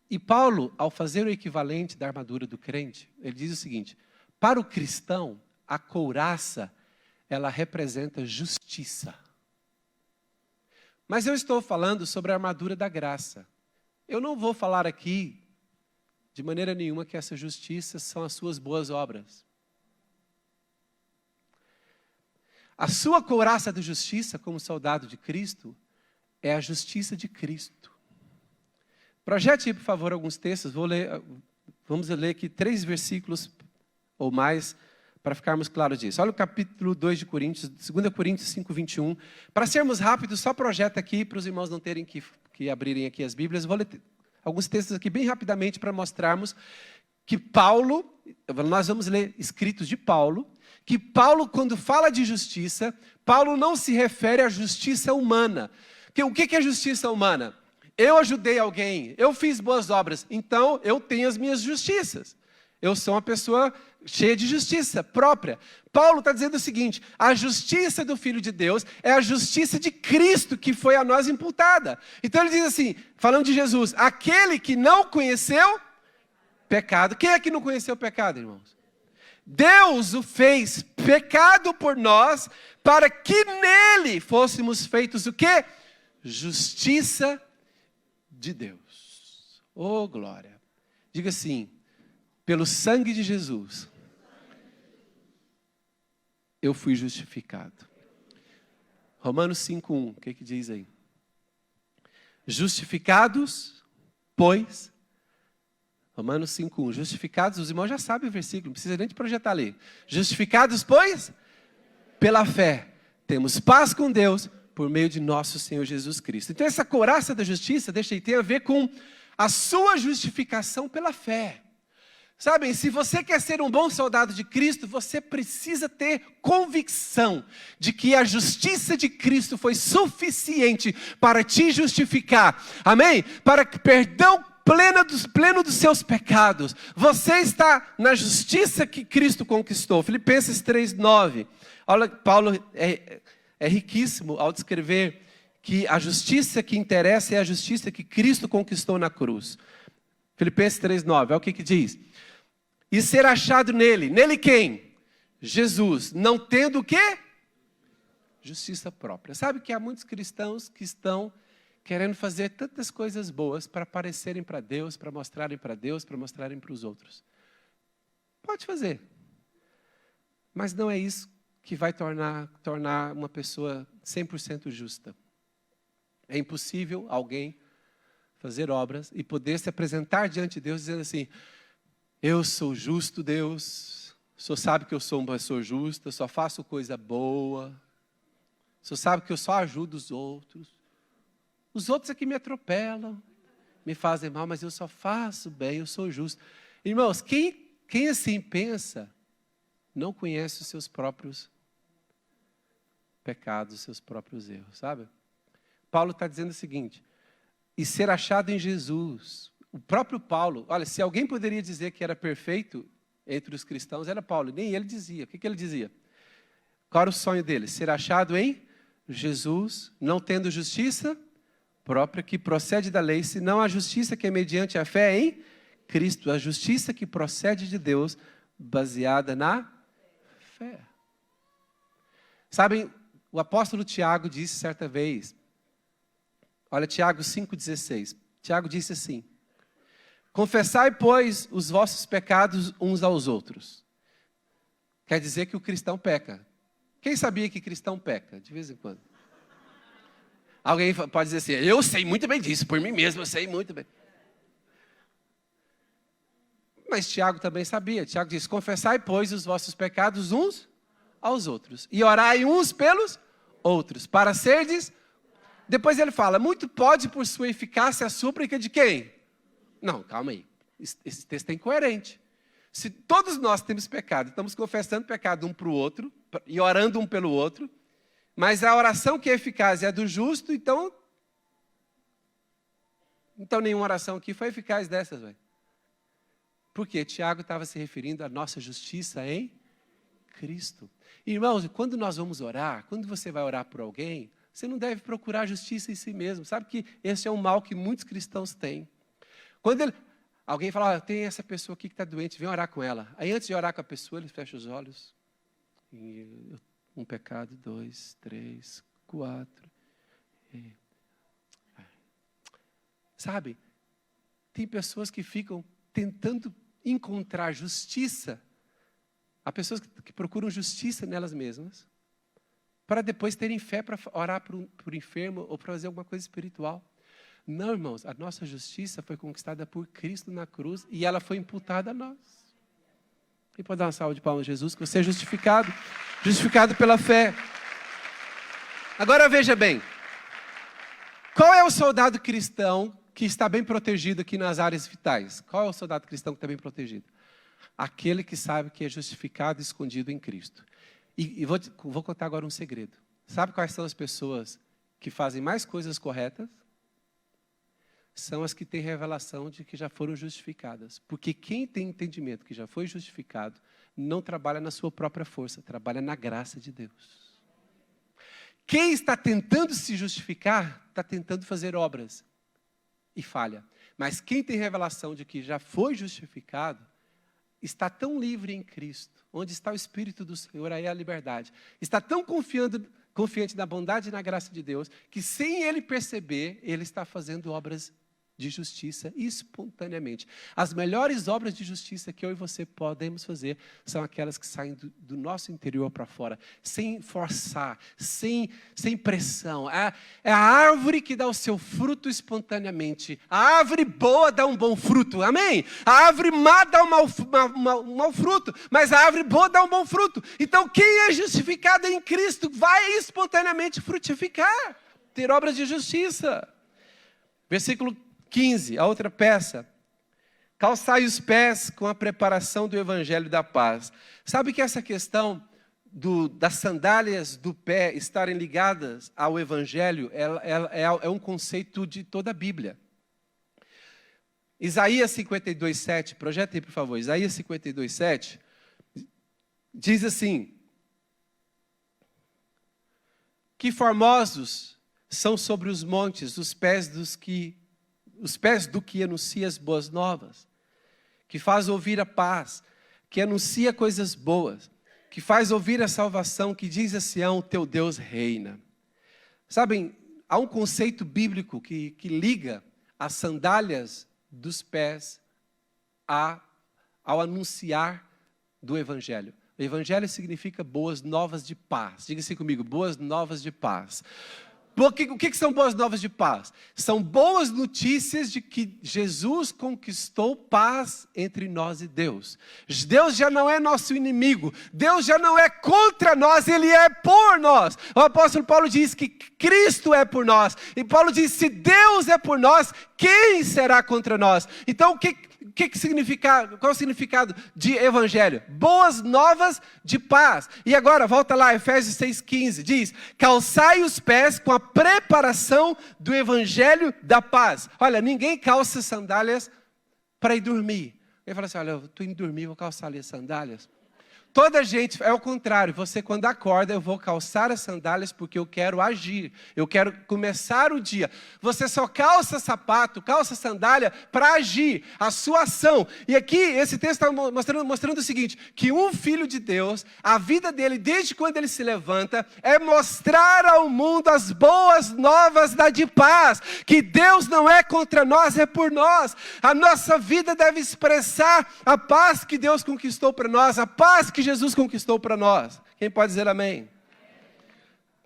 E Paulo, ao fazer o equivalente da armadura do crente, ele diz o seguinte: para o cristão, a couraça, ela representa justiça. Mas eu estou falando sobre a armadura da graça. Eu não vou falar aqui, de maneira nenhuma, que essa justiça são as suas boas obras. A sua couraça de justiça, como soldado de Cristo, é a justiça de Cristo. Projete aí, por favor, alguns textos. Vamos ler aqui 3 versículos ou mais, para ficarmos claros disso. Olha o capítulo 2 de Coríntios, 2 Coríntios 5, 21. Para sermos rápidos, só projeta aqui, para os irmãos não terem que abrirem aqui as Bíblias. Vou ler alguns textos aqui bem rapidamente, para mostrarmos que Paulo, nós vamos ler escritos de Paulo, que Paulo, quando fala de justiça, Paulo não se refere à justiça humana. O que é justiça humana? Eu ajudei alguém, eu fiz boas obras, então eu tenho as minhas justiças. Eu sou uma pessoa cheia de justiça própria. Paulo está dizendo o seguinte: a justiça do Filho de Deus é a justiça de Cristo que foi a nós imputada. Então ele diz assim, falando de Jesus: aquele que não conheceu pecado. Quem é que não conheceu pecado, irmãos? Deus o fez pecado por nós, para que nele fôssemos feitos o quê? Justiça de Deus. Oh, glória. Diga assim: pelo sangue de Jesus, eu fui justificado. Romanos 5:1, o que diz aí? Justificados, pois... Romanos 5:1, justificados, os irmãos já sabem o versículo, não precisa nem de projetar ali. Justificados, pois, pela fé, temos paz com Deus, por meio de nosso Senhor Jesus Cristo. Então essa couraça da justiça, tem a ver com a sua justificação pela fé. Sabem, se você quer ser um bom soldado de Cristo, você precisa ter convicção de que a justiça de Cristo foi suficiente para te justificar. Amém? Para que perdão pleno dos seus pecados. Você está na justiça que Cristo conquistou. Filipenses 3:9. Olha, Paulo é riquíssimo ao descrever que a justiça que interessa é a justiça que Cristo conquistou na cruz. Filipenses 3:9, olha o que diz. E ser achado nele. Nele quem? Jesus. Não tendo o quê? Justiça própria. Sabe que há muitos cristãos que estão querendo fazer tantas coisas boas para aparecerem para Deus, para mostrarem para Deus, para mostrarem para os outros. Pode fazer. Mas não é isso que vai tornar uma pessoa 100% justa. É impossível alguém fazer obras e poder se apresentar diante de Deus dizendo assim: eu sou justo, Deus. O Senhor sabe que eu sou uma pessoa justa, só faço coisa boa. O Senhor sabe que eu só ajudo os outros. Os outros é que me atropelam, me fazem mal, mas eu só faço bem, eu sou justo. Irmãos, quem assim pensa, não conhece os seus próprios pecados, os seus próprios erros, sabe? Paulo está dizendo o seguinte: e ser achado em Jesus. O próprio Paulo, olha, se alguém poderia dizer que era perfeito entre os cristãos, era Paulo. Nem ele dizia. O que ele dizia? Qual era o sonho dele? Ser achado em Jesus, não tendo justiça própria que procede da lei, senão a justiça que é mediante a fé em Cristo. A justiça que procede de Deus, baseada na fé. Sabem, o apóstolo Tiago disse certa vez, olha Tiago 5,16, Tiago disse assim: confessai, pois, os vossos pecados uns aos outros. Quer dizer que o cristão peca. Quem sabia que cristão peca? De vez em quando. Alguém pode dizer assim, eu sei muito bem disso, por mim mesmo eu sei muito bem. Mas Tiago também sabia. Tiago disse, confessai, pois, os vossos pecados uns aos outros. E orai uns pelos outros, para serdes... Depois ele fala, muito pode por sua eficácia a súplica de quem? Não, calma aí. Esse texto é incoerente. Se todos nós temos pecado, estamos confessando pecado um para o outro, e orando um pelo outro, mas a oração que é eficaz é a do justo, então nenhuma oração aqui foi eficaz dessas, velho. Por quê? Tiago estava se referindo à nossa justiça em Cristo. Irmãos, quando nós vamos orar, quando você vai orar por alguém, você não deve procurar justiça em si mesmo. Sabe que esse é um mal que muitos cristãos têm. Quando alguém fala, tem essa pessoa aqui que está doente, vem orar com ela. Aí antes de orar com a pessoa, ele fecha os olhos. Um pecado, 2, 3, 4. Sabe, tem pessoas que ficam tentando encontrar justiça. Há pessoas que procuram justiça nelas mesmas, para depois terem fé para orar por enfermo ou para fazer alguma coisa espiritual. Não, irmãos, a nossa justiça foi conquistada por Cristo na cruz e ela foi imputada a nós. E pode dar uma salva de palmas a Jesus, que você é justificado pela fé. Agora veja bem, qual é o soldado cristão que está bem protegido aqui nas áreas vitais? Qual é o soldado cristão que está bem protegido? Aquele que sabe que é justificado e escondido em Cristo. E vou contar agora um segredo. Sabe quais são as pessoas que fazem mais coisas corretas? São as que têm revelação de que já foram justificadas. Porque quem tem entendimento que já foi justificado, não trabalha na sua própria força, trabalha na graça de Deus. Quem está tentando se justificar, está tentando fazer obras e falha. Mas quem tem revelação de que já foi justificado, está tão livre em Cristo, onde está o Espírito do Senhor, aí é a liberdade. Está tão confiante na bondade e na graça de Deus, que sem ele perceber, ele está fazendo obras de justiça espontaneamente. As melhores obras de justiça que eu e você podemos fazer são aquelas que saem do nosso interior para fora, sem forçar, sem pressão. É a árvore que dá o seu fruto espontaneamente. A árvore boa dá um bom fruto, amém? A árvore má dá um mau fruto, mas a árvore boa dá um bom fruto. Então quem é justificado em Cristo vai espontaneamente frutificar, ter obras de justiça. Versículo 15, a outra peça. Calçai os pés com a preparação do evangelho da paz. Sabe que essa questão das sandálias do pé estarem ligadas ao evangelho é um conceito de toda a Bíblia. Isaías 52:7, projeta aí por favor, Isaías 52:7, diz assim: que formosos são sobre os montes os pés do que anuncia as boas novas, que faz ouvir a paz, que anuncia coisas boas, que faz ouvir a salvação, que diz a Sião, teu Deus reina. Sabem, há um conceito bíblico que liga as sandálias dos pés ao anunciar do Evangelho. O Evangelho significa boas novas de paz. Diga assim comigo, boas novas de paz. O que são boas novas de paz? São boas notícias de que Jesus conquistou paz entre nós e Deus. Deus já não é nosso inimigo. Deus já não é contra nós, Ele é por nós. O apóstolo Paulo diz que Cristo é por nós. E Paulo diz, se Deus é por nós, quem será contra nós? Então, qual o significado de evangelho? Boas novas de paz. E agora, volta lá, Efésios 6,15, diz, calçai os pés com a preparação do evangelho da paz. Olha, ninguém calça sandálias para ir dormir. Ele fala assim, olha, eu estou indo dormir, vou calçar ali as sandálias. Toda gente, é o contrário, você quando acorda, eu vou calçar as sandálias porque eu quero agir, eu quero começar o dia. Você só calça sapato, calça sandália para agir, a sua ação. E aqui, esse texto está mostrando o seguinte, que um filho de Deus, a vida dele, desde quando ele se levanta, é mostrar ao mundo as boas novas de paz, que Deus não é contra nós, é por nós. A nossa vida deve expressar a paz que Deus conquistou para nós, a paz que Jesus conquistou para nós. Quem pode dizer amém?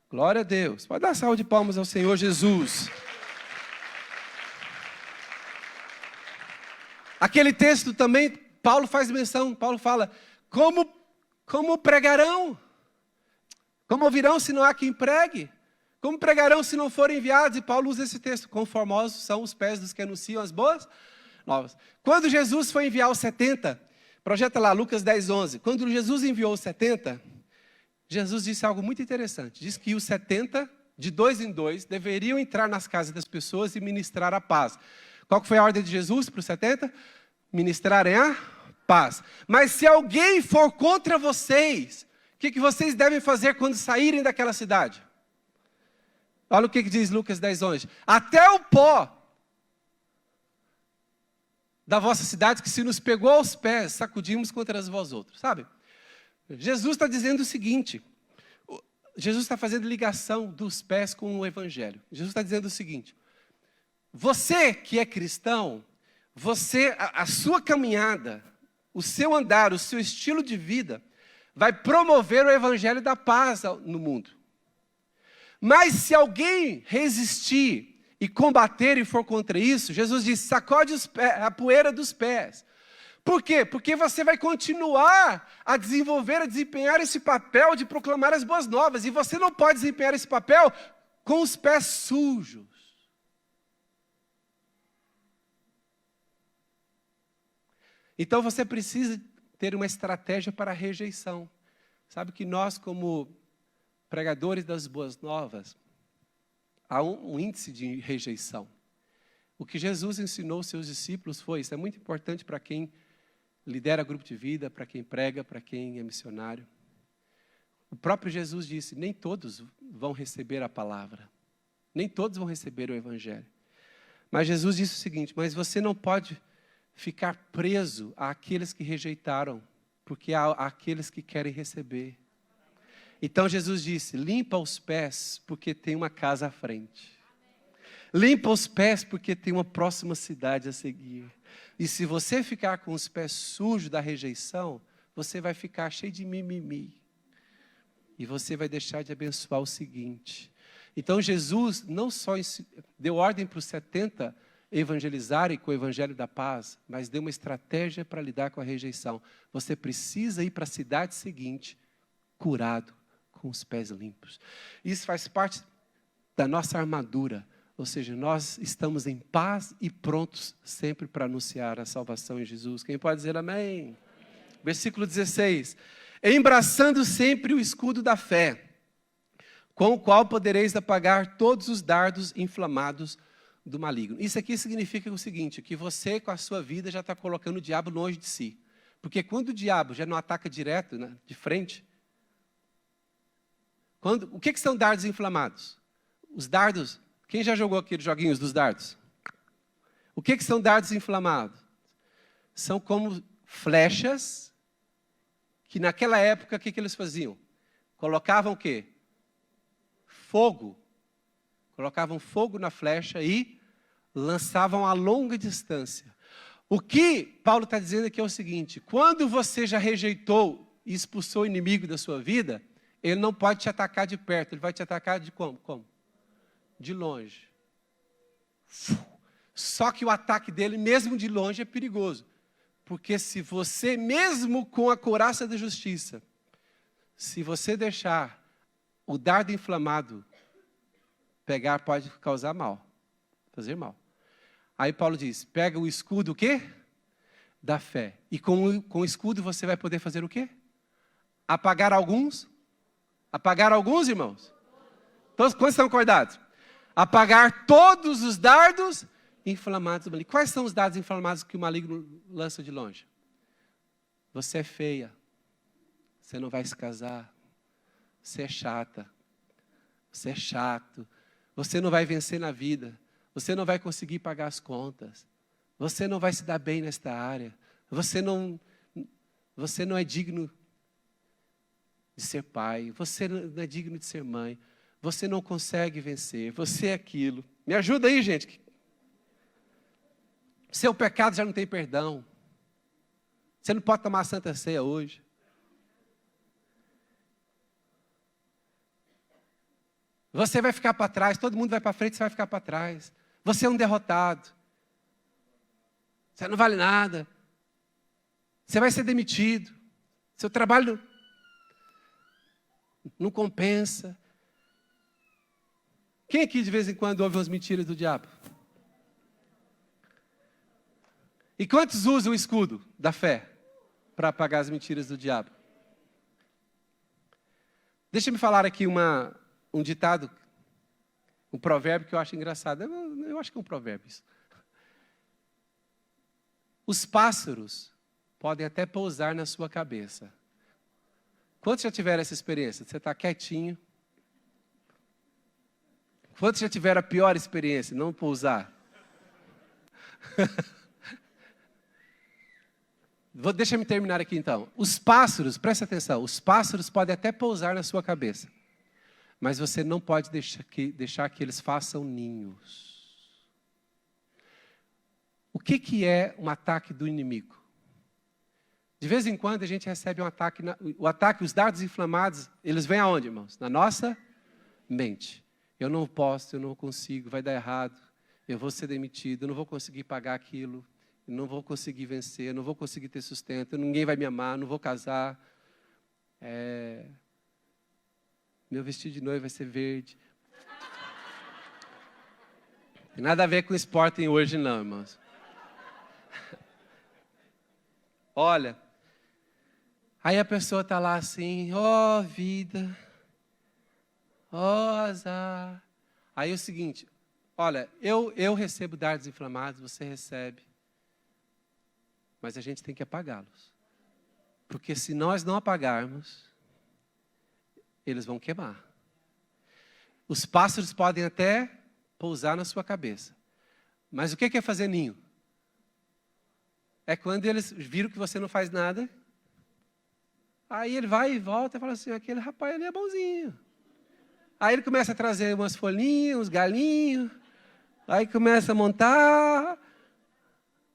Glória a Deus. Pode dar salva de palmas ao Senhor Jesus. Aquele texto também, Paulo faz menção. Paulo fala, como pregarão? Como ouvirão se não há quem pregue? Como pregarão se não forem enviados? E Paulo usa esse texto. Conformosos são os pés dos que anunciam as boas novas. Quando Jesus foi enviar os 70... Projeta lá, Lucas 10, 11. Quando Jesus enviou os 70, Jesus disse algo muito interessante. Diz que os 70, de 2 em 2, deveriam entrar nas casas das pessoas e ministrar a paz. Qual que foi a ordem de Jesus para os 70? Ministrarem a paz. Mas se alguém for contra vocês, o que vocês devem fazer quando saírem daquela cidade? Olha o que diz Lucas 10, 11. Até o pó da vossa cidade, que se nos pegou aos pés, sacudimos contra vós outros, sabe? Jesus está dizendo o seguinte, Jesus está fazendo ligação dos pés com o Evangelho. Jesus está dizendo o seguinte, você que é cristão, a sua caminhada, o seu andar, o seu estilo de vida, vai promover o Evangelho da paz no mundo. Mas se alguém resistir e combater e for contra isso, Jesus diz, sacode a poeira dos pés. Por quê? Porque você vai continuar a desempenhar esse papel de proclamar as boas novas. E você não pode desempenhar esse papel com os pés sujos. Então você precisa ter uma estratégia para a rejeição. Sabe que nós, como pregadores das boas novas, há um índice de rejeição. O que Jesus ensinou aos seus discípulos foi, isso é muito importante para quem lidera grupo de vida, para quem prega, para quem é missionário. O próprio Jesus disse, nem todos vão receber a palavra, nem todos vão receber o Evangelho. Mas Jesus disse o seguinte, mas você não pode ficar preso àqueles que rejeitaram, porque há aqueles que querem receber. Então Jesus disse, limpa os pés, porque tem uma casa à frente. Limpa os pés, porque tem uma próxima cidade a seguir. E se você ficar com os pés sujos da rejeição, você vai ficar cheio de mimimi. E você vai deixar de abençoar o seguinte. Então Jesus não só deu ordem para os 70 evangelizarem com o Evangelho da paz, mas deu uma estratégia para lidar com a rejeição. Você precisa ir para a cidade seguinte, curado, com os pés limpos. Isso faz parte da nossa armadura, ou seja, nós estamos em paz e prontos sempre para anunciar a salvação em Jesus. Quem pode dizer amém? Versículo 16. Embraçando sempre o escudo da fé, com o qual podereis apagar todos os dardos inflamados do maligno. Isso aqui significa o seguinte, que você com a sua vida já está colocando o diabo longe de si. Porque quando o diabo já não ataca direto, né, de frente, o que são dardos inflamados? Os dardos, quem já jogou aqueles joguinhos dos dardos? O que são dardos inflamados? São como flechas, que naquela época, o que eles faziam? Colocavam o quê? Fogo. Colocavam fogo na flecha e lançavam a longa distância. O que Paulo está dizendo aqui é o seguinte, quando você já rejeitou e expulsou o inimigo da sua vida, ele não pode te atacar de perto, ele vai te atacar de como? Como? De longe. Só que o ataque dele, mesmo de longe, é perigoso. Porque se você, mesmo com a couraça da justiça, se você deixar o dardo inflamado pegar, pode causar mal, fazer mal. Aí Paulo diz, pega o escudo o quê? Da fé. E com o escudo você vai poder fazer o quê? Apagar alguns? Apagar alguns, irmãos? Todos, quantos estão acordados? Apagar todos os dardos inflamados do maligno. Quais são os dardos inflamados que o maligno lança de longe? Você é feia. Você não vai se casar. Você é chata. Você é chato. Você não vai vencer na vida. Você não vai conseguir pagar as contas. Você não vai se dar bem nesta área. Você não é digno de ser pai. Você não é digno de ser mãe. Você não consegue vencer. Você é aquilo. Me ajuda aí, gente. Seu pecado já não tem perdão. Você não pode tomar a Santa Ceia hoje. Você vai ficar para trás. Todo mundo vai para frente, você vai ficar para trás. Você é um derrotado. Você não vale nada. Você vai ser demitido. Seu trabalho não compensa. Quem aqui de vez em quando ouve umas mentiras do diabo? E quantos usam o escudo da fé para apagar as mentiras do diabo? Deixa eu me falar aqui um ditado, um provérbio que eu acho engraçado. Eu acho que é um provérbio isso. Os pássaros podem até pousar na sua cabeça. Quantos já tiveram essa experiência? Você está quietinho. Quantos já tiveram a pior experiência? Não pousar. Deixa eu terminar aqui então. Os pássaros, presta atenção, os pássaros podem até pousar na sua cabeça. Mas você não pode deixar que eles façam ninhos. O que é um ataque do inimigo? De vez em quando a gente recebe um ataque, os dardos inflamados, eles vêm aonde, irmãos? Na nossa mente. Eu não posso, eu não consigo, vai dar errado, eu vou ser demitido, eu não vou conseguir pagar aquilo, eu não vou conseguir vencer, eu não vou conseguir ter sustento, ninguém vai me amar, não vou casar. Meu vestido de noiva vai ser verde. Tem nada a ver com Sporting hoje não, irmãos. Olha, aí a pessoa está lá assim, ó vida, ó azar. Aí é o seguinte, olha, eu recebo dardos inflamados, você recebe. Mas a gente tem que apagá-los. Porque se nós não apagarmos, eles vão queimar. Os pássaros podem até pousar na sua cabeça. Mas o que é fazer ninho? É quando eles viram que você não faz nada. Aí ele vai e volta e fala assim, aquele rapaz ali é bonzinho. Aí ele começa a trazer umas folhinhas, uns galinhos. Aí começa a montar.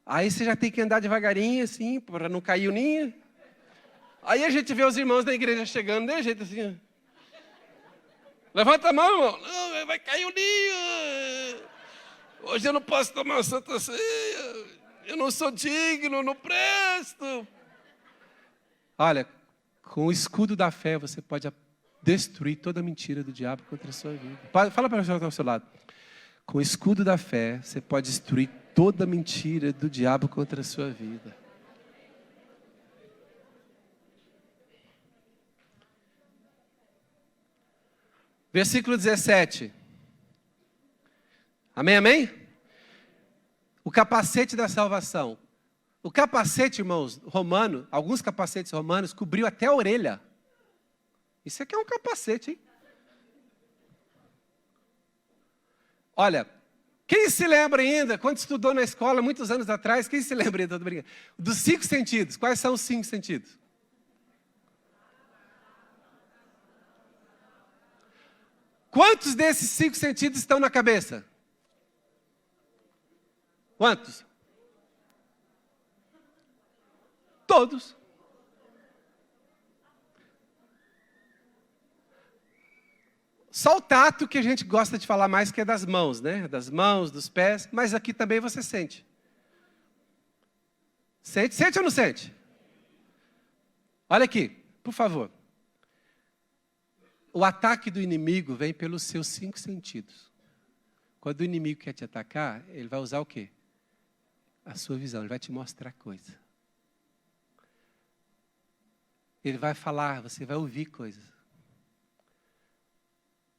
Aí você já tem que andar devagarinho, assim, para não cair o ninho. Aí a gente vê os irmãos da igreja chegando, de jeito assim. Levanta a mão, irmão. Não, vai cair o ninho. Hoje eu não posso tomar a Santa Ceia. Eu não sou digno, não presto. Olha, com o escudo da fé você pode destruir toda a mentira do diabo contra a sua vida. Fala para a pessoa que está ao seu lado. Com o escudo da fé você pode destruir toda a mentira do diabo contra a sua vida. Versículo 17. Amém, amém? O capacete da salvação. O capacete, irmãos, romano, alguns capacetes romanos cobriu até a orelha. Isso aqui é um capacete, hein? Olha, quem se lembra ainda, quando estudou na escola, muitos anos atrás, quem se lembra ainda, dos 5 sentidos? Quais são os 5 sentidos? Quantos desses 5 sentidos estão na cabeça? Quantos? Todos. Só o tato que a gente gosta de falar mais, que é das mãos, né? Das mãos, dos pés, mas aqui também você sente. Sente ou não sente? Olha aqui, por favor. O ataque do inimigo vem pelos seus 5 sentidos. Quando o inimigo quer te atacar, ele vai usar o quê? A sua visão, ele vai te mostrar coisa. Ele vai falar, você vai ouvir coisas.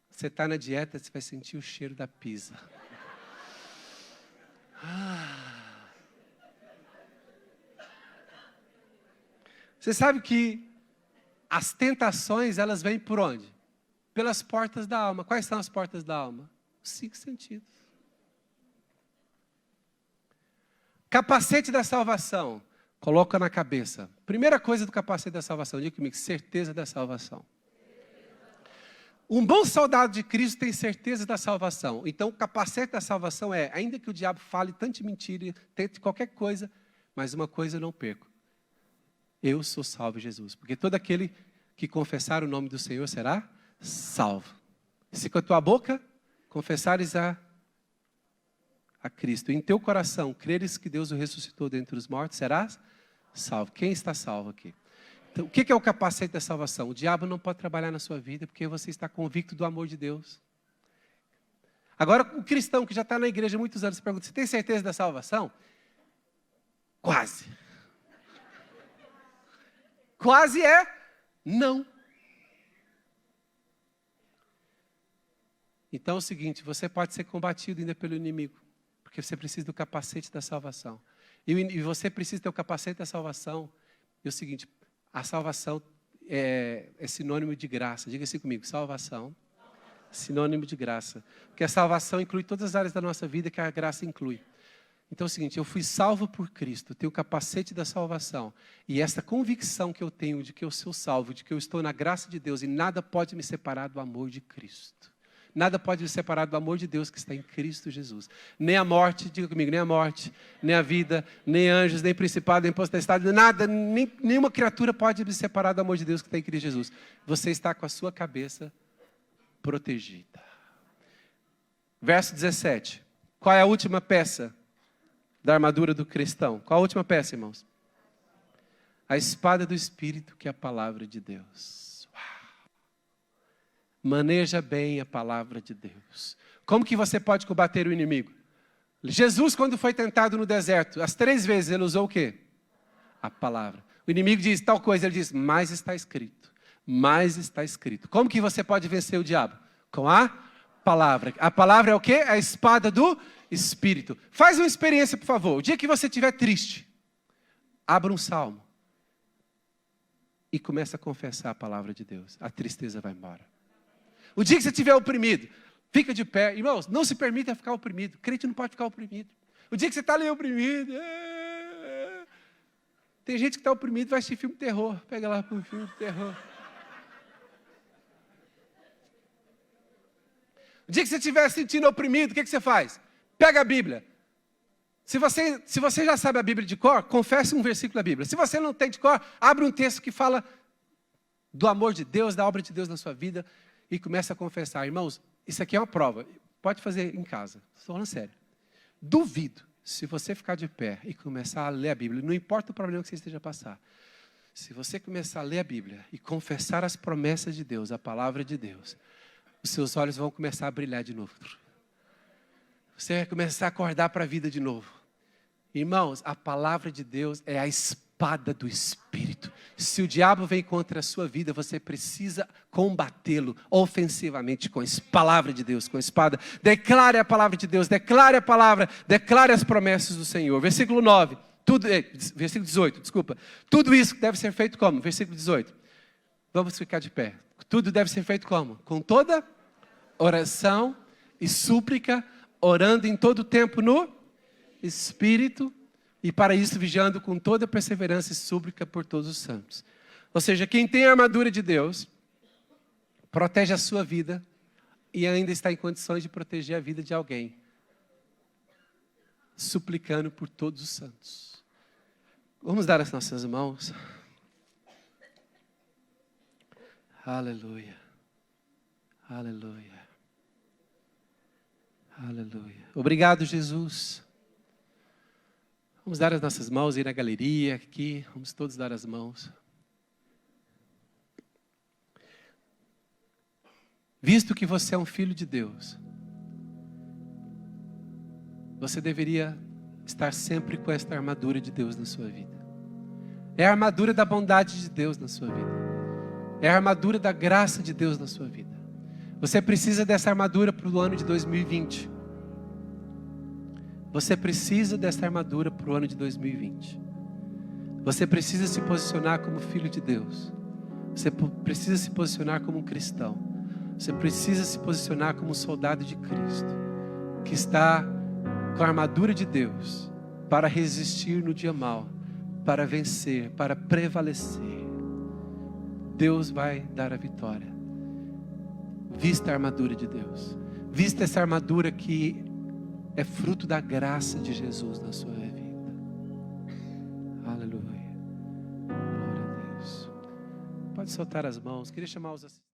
Você está na dieta, você vai sentir o cheiro da pizza. Você sabe que As tentações, elas vêm por onde? Pelas portas da alma. Quais são as portas da alma? Os 5 sentidos. Capacete da salvação. Coloca na cabeça. Primeira coisa do capacete da salvação. Diga comigo, certeza da salvação. Um bom soldado de Cristo tem certeza da salvação. Então, o capacete da salvação é, ainda que o diabo fale tanta mentira, tente qualquer coisa, mas uma coisa eu não perco. Eu sou salvo em Jesus. Porque todo aquele que confessar o nome do Senhor será salvo. Se com a tua boca confessares a Cristo, em teu coração creres que Deus o ressuscitou dentre os mortos, serás salvo. Quem está salvo aqui? Então, o que é o capacete da salvação? O diabo não pode trabalhar na sua vida porque você está convicto do amor de Deus. Agora, o cristão que já está na igreja há muitos anos, pergunta, você tem certeza da salvação? Quase. Quase é não. Então é o seguinte, você pode ser combatido ainda pelo inimigo, porque você precisa do capacete da salvação. E você precisa ter o capacete da salvação. E é o seguinte, a salvação é sinônimo de graça. Diga assim comigo, salvação, sinônimo de graça. Porque a salvação inclui todas as áreas da nossa vida que a graça inclui. Então é o seguinte, eu fui salvo por Cristo, tenho o capacete da salvação. E essa convicção que eu tenho de que eu sou salvo, de que eu estou na graça de Deus e nada pode me separar do amor de Cristo. Nada pode me separar do amor de Deus que está em Cristo Jesus. Nem a morte, diga comigo, nem a morte, nem a vida, nem anjos, nem principado, nem potestade, nada, nenhuma criatura pode me separar do amor de Deus que está em Cristo Jesus. Você está com a sua cabeça protegida. Verso 17. Qual é a última peça da armadura do cristão? Qual a última peça, irmãos? A espada do Espírito, que é a palavra de Deus. Maneja bem a palavra de Deus. Como que você pode combater o inimigo? Jesus, quando foi tentado no deserto, as 3 vezes ele usou o quê? A palavra. O inimigo diz tal coisa, ele diz, mas está escrito. Mas está escrito. Como que você pode vencer o diabo? Com a palavra. A palavra é o quê? A espada do Espírito. Faz uma experiência, por favor. O dia que você estiver triste, abra um salmo e começa a confessar a palavra de Deus. A tristeza vai embora. O dia que você estiver oprimido, fica de pé. Irmãos, não se permita ficar oprimido. Crente não pode ficar oprimido. O dia que você está ali oprimido... Tem gente que está oprimido e vai assistir filme de terror. Pega lá para um filme de terror. O dia que você estiver se sentindo oprimido, o que você faz? Pega a Bíblia. Se você já sabe a Bíblia de cor, confesse um versículo da Bíblia. Se você não tem de cor, abre um texto que fala do amor de Deus, da obra de Deus na sua vida e começa a confessar. Irmãos, isso aqui é uma prova. Pode fazer em casa. Estou falando sério. Duvido, se você ficar de pé e começar a ler a Bíblia, não importa o problema que você esteja a passar. Se você começar a ler a Bíblia e confessar as promessas de Deus, a palavra de Deus, os seus olhos vão começar a brilhar de novo. Você vai começar a acordar para a vida de novo. Irmãos, a palavra de Deus é a espada do Espírito. Se o diabo vem contra a sua vida, você precisa combatê-lo ofensivamente com a palavra de Deus, com a espada. Declare a palavra de Deus, declare a palavra, declare as promessas do Senhor. Versículo 9, versículo 18, desculpa. Tudo isso deve ser feito como? Versículo 18. Vamos ficar de pé. Tudo deve ser feito como? Com toda oração e súplica, orando em todo tempo no Espírito, e para isso vigiando com toda perseverança e súplica por todos os santos. Ou seja, quem tem a armadura de Deus, protege a sua vida e ainda está em condições de proteger a vida de alguém. Suplicando por todos os santos. Vamos dar as nossas mãos. Aleluia. Aleluia. Aleluia. Obrigado, Jesus. Vamos dar as nossas mãos aí na galeria, aqui. Vamos todos dar as mãos. Visto que você é um filho de Deus, você deveria estar sempre com esta armadura de Deus na sua vida. É a armadura da bondade de Deus na sua vida. É a armadura da graça de Deus na sua vida. Você precisa dessa armadura para o ano de 2020. Você precisa dessa armadura para o ano de 2020. Você precisa se posicionar como filho de Deus. Você precisa se posicionar como um cristão. Você precisa se posicionar como um soldado de Cristo, que está com a armadura de Deus para resistir no dia mau, para vencer, para prevalecer. Deus vai dar a vitória. Vista a armadura de Deus. Vista essa armadura que é fruto da graça de Jesus na sua vida. Aleluia. Glória a Deus. Pode soltar as mãos. Queria chamar os assistentes.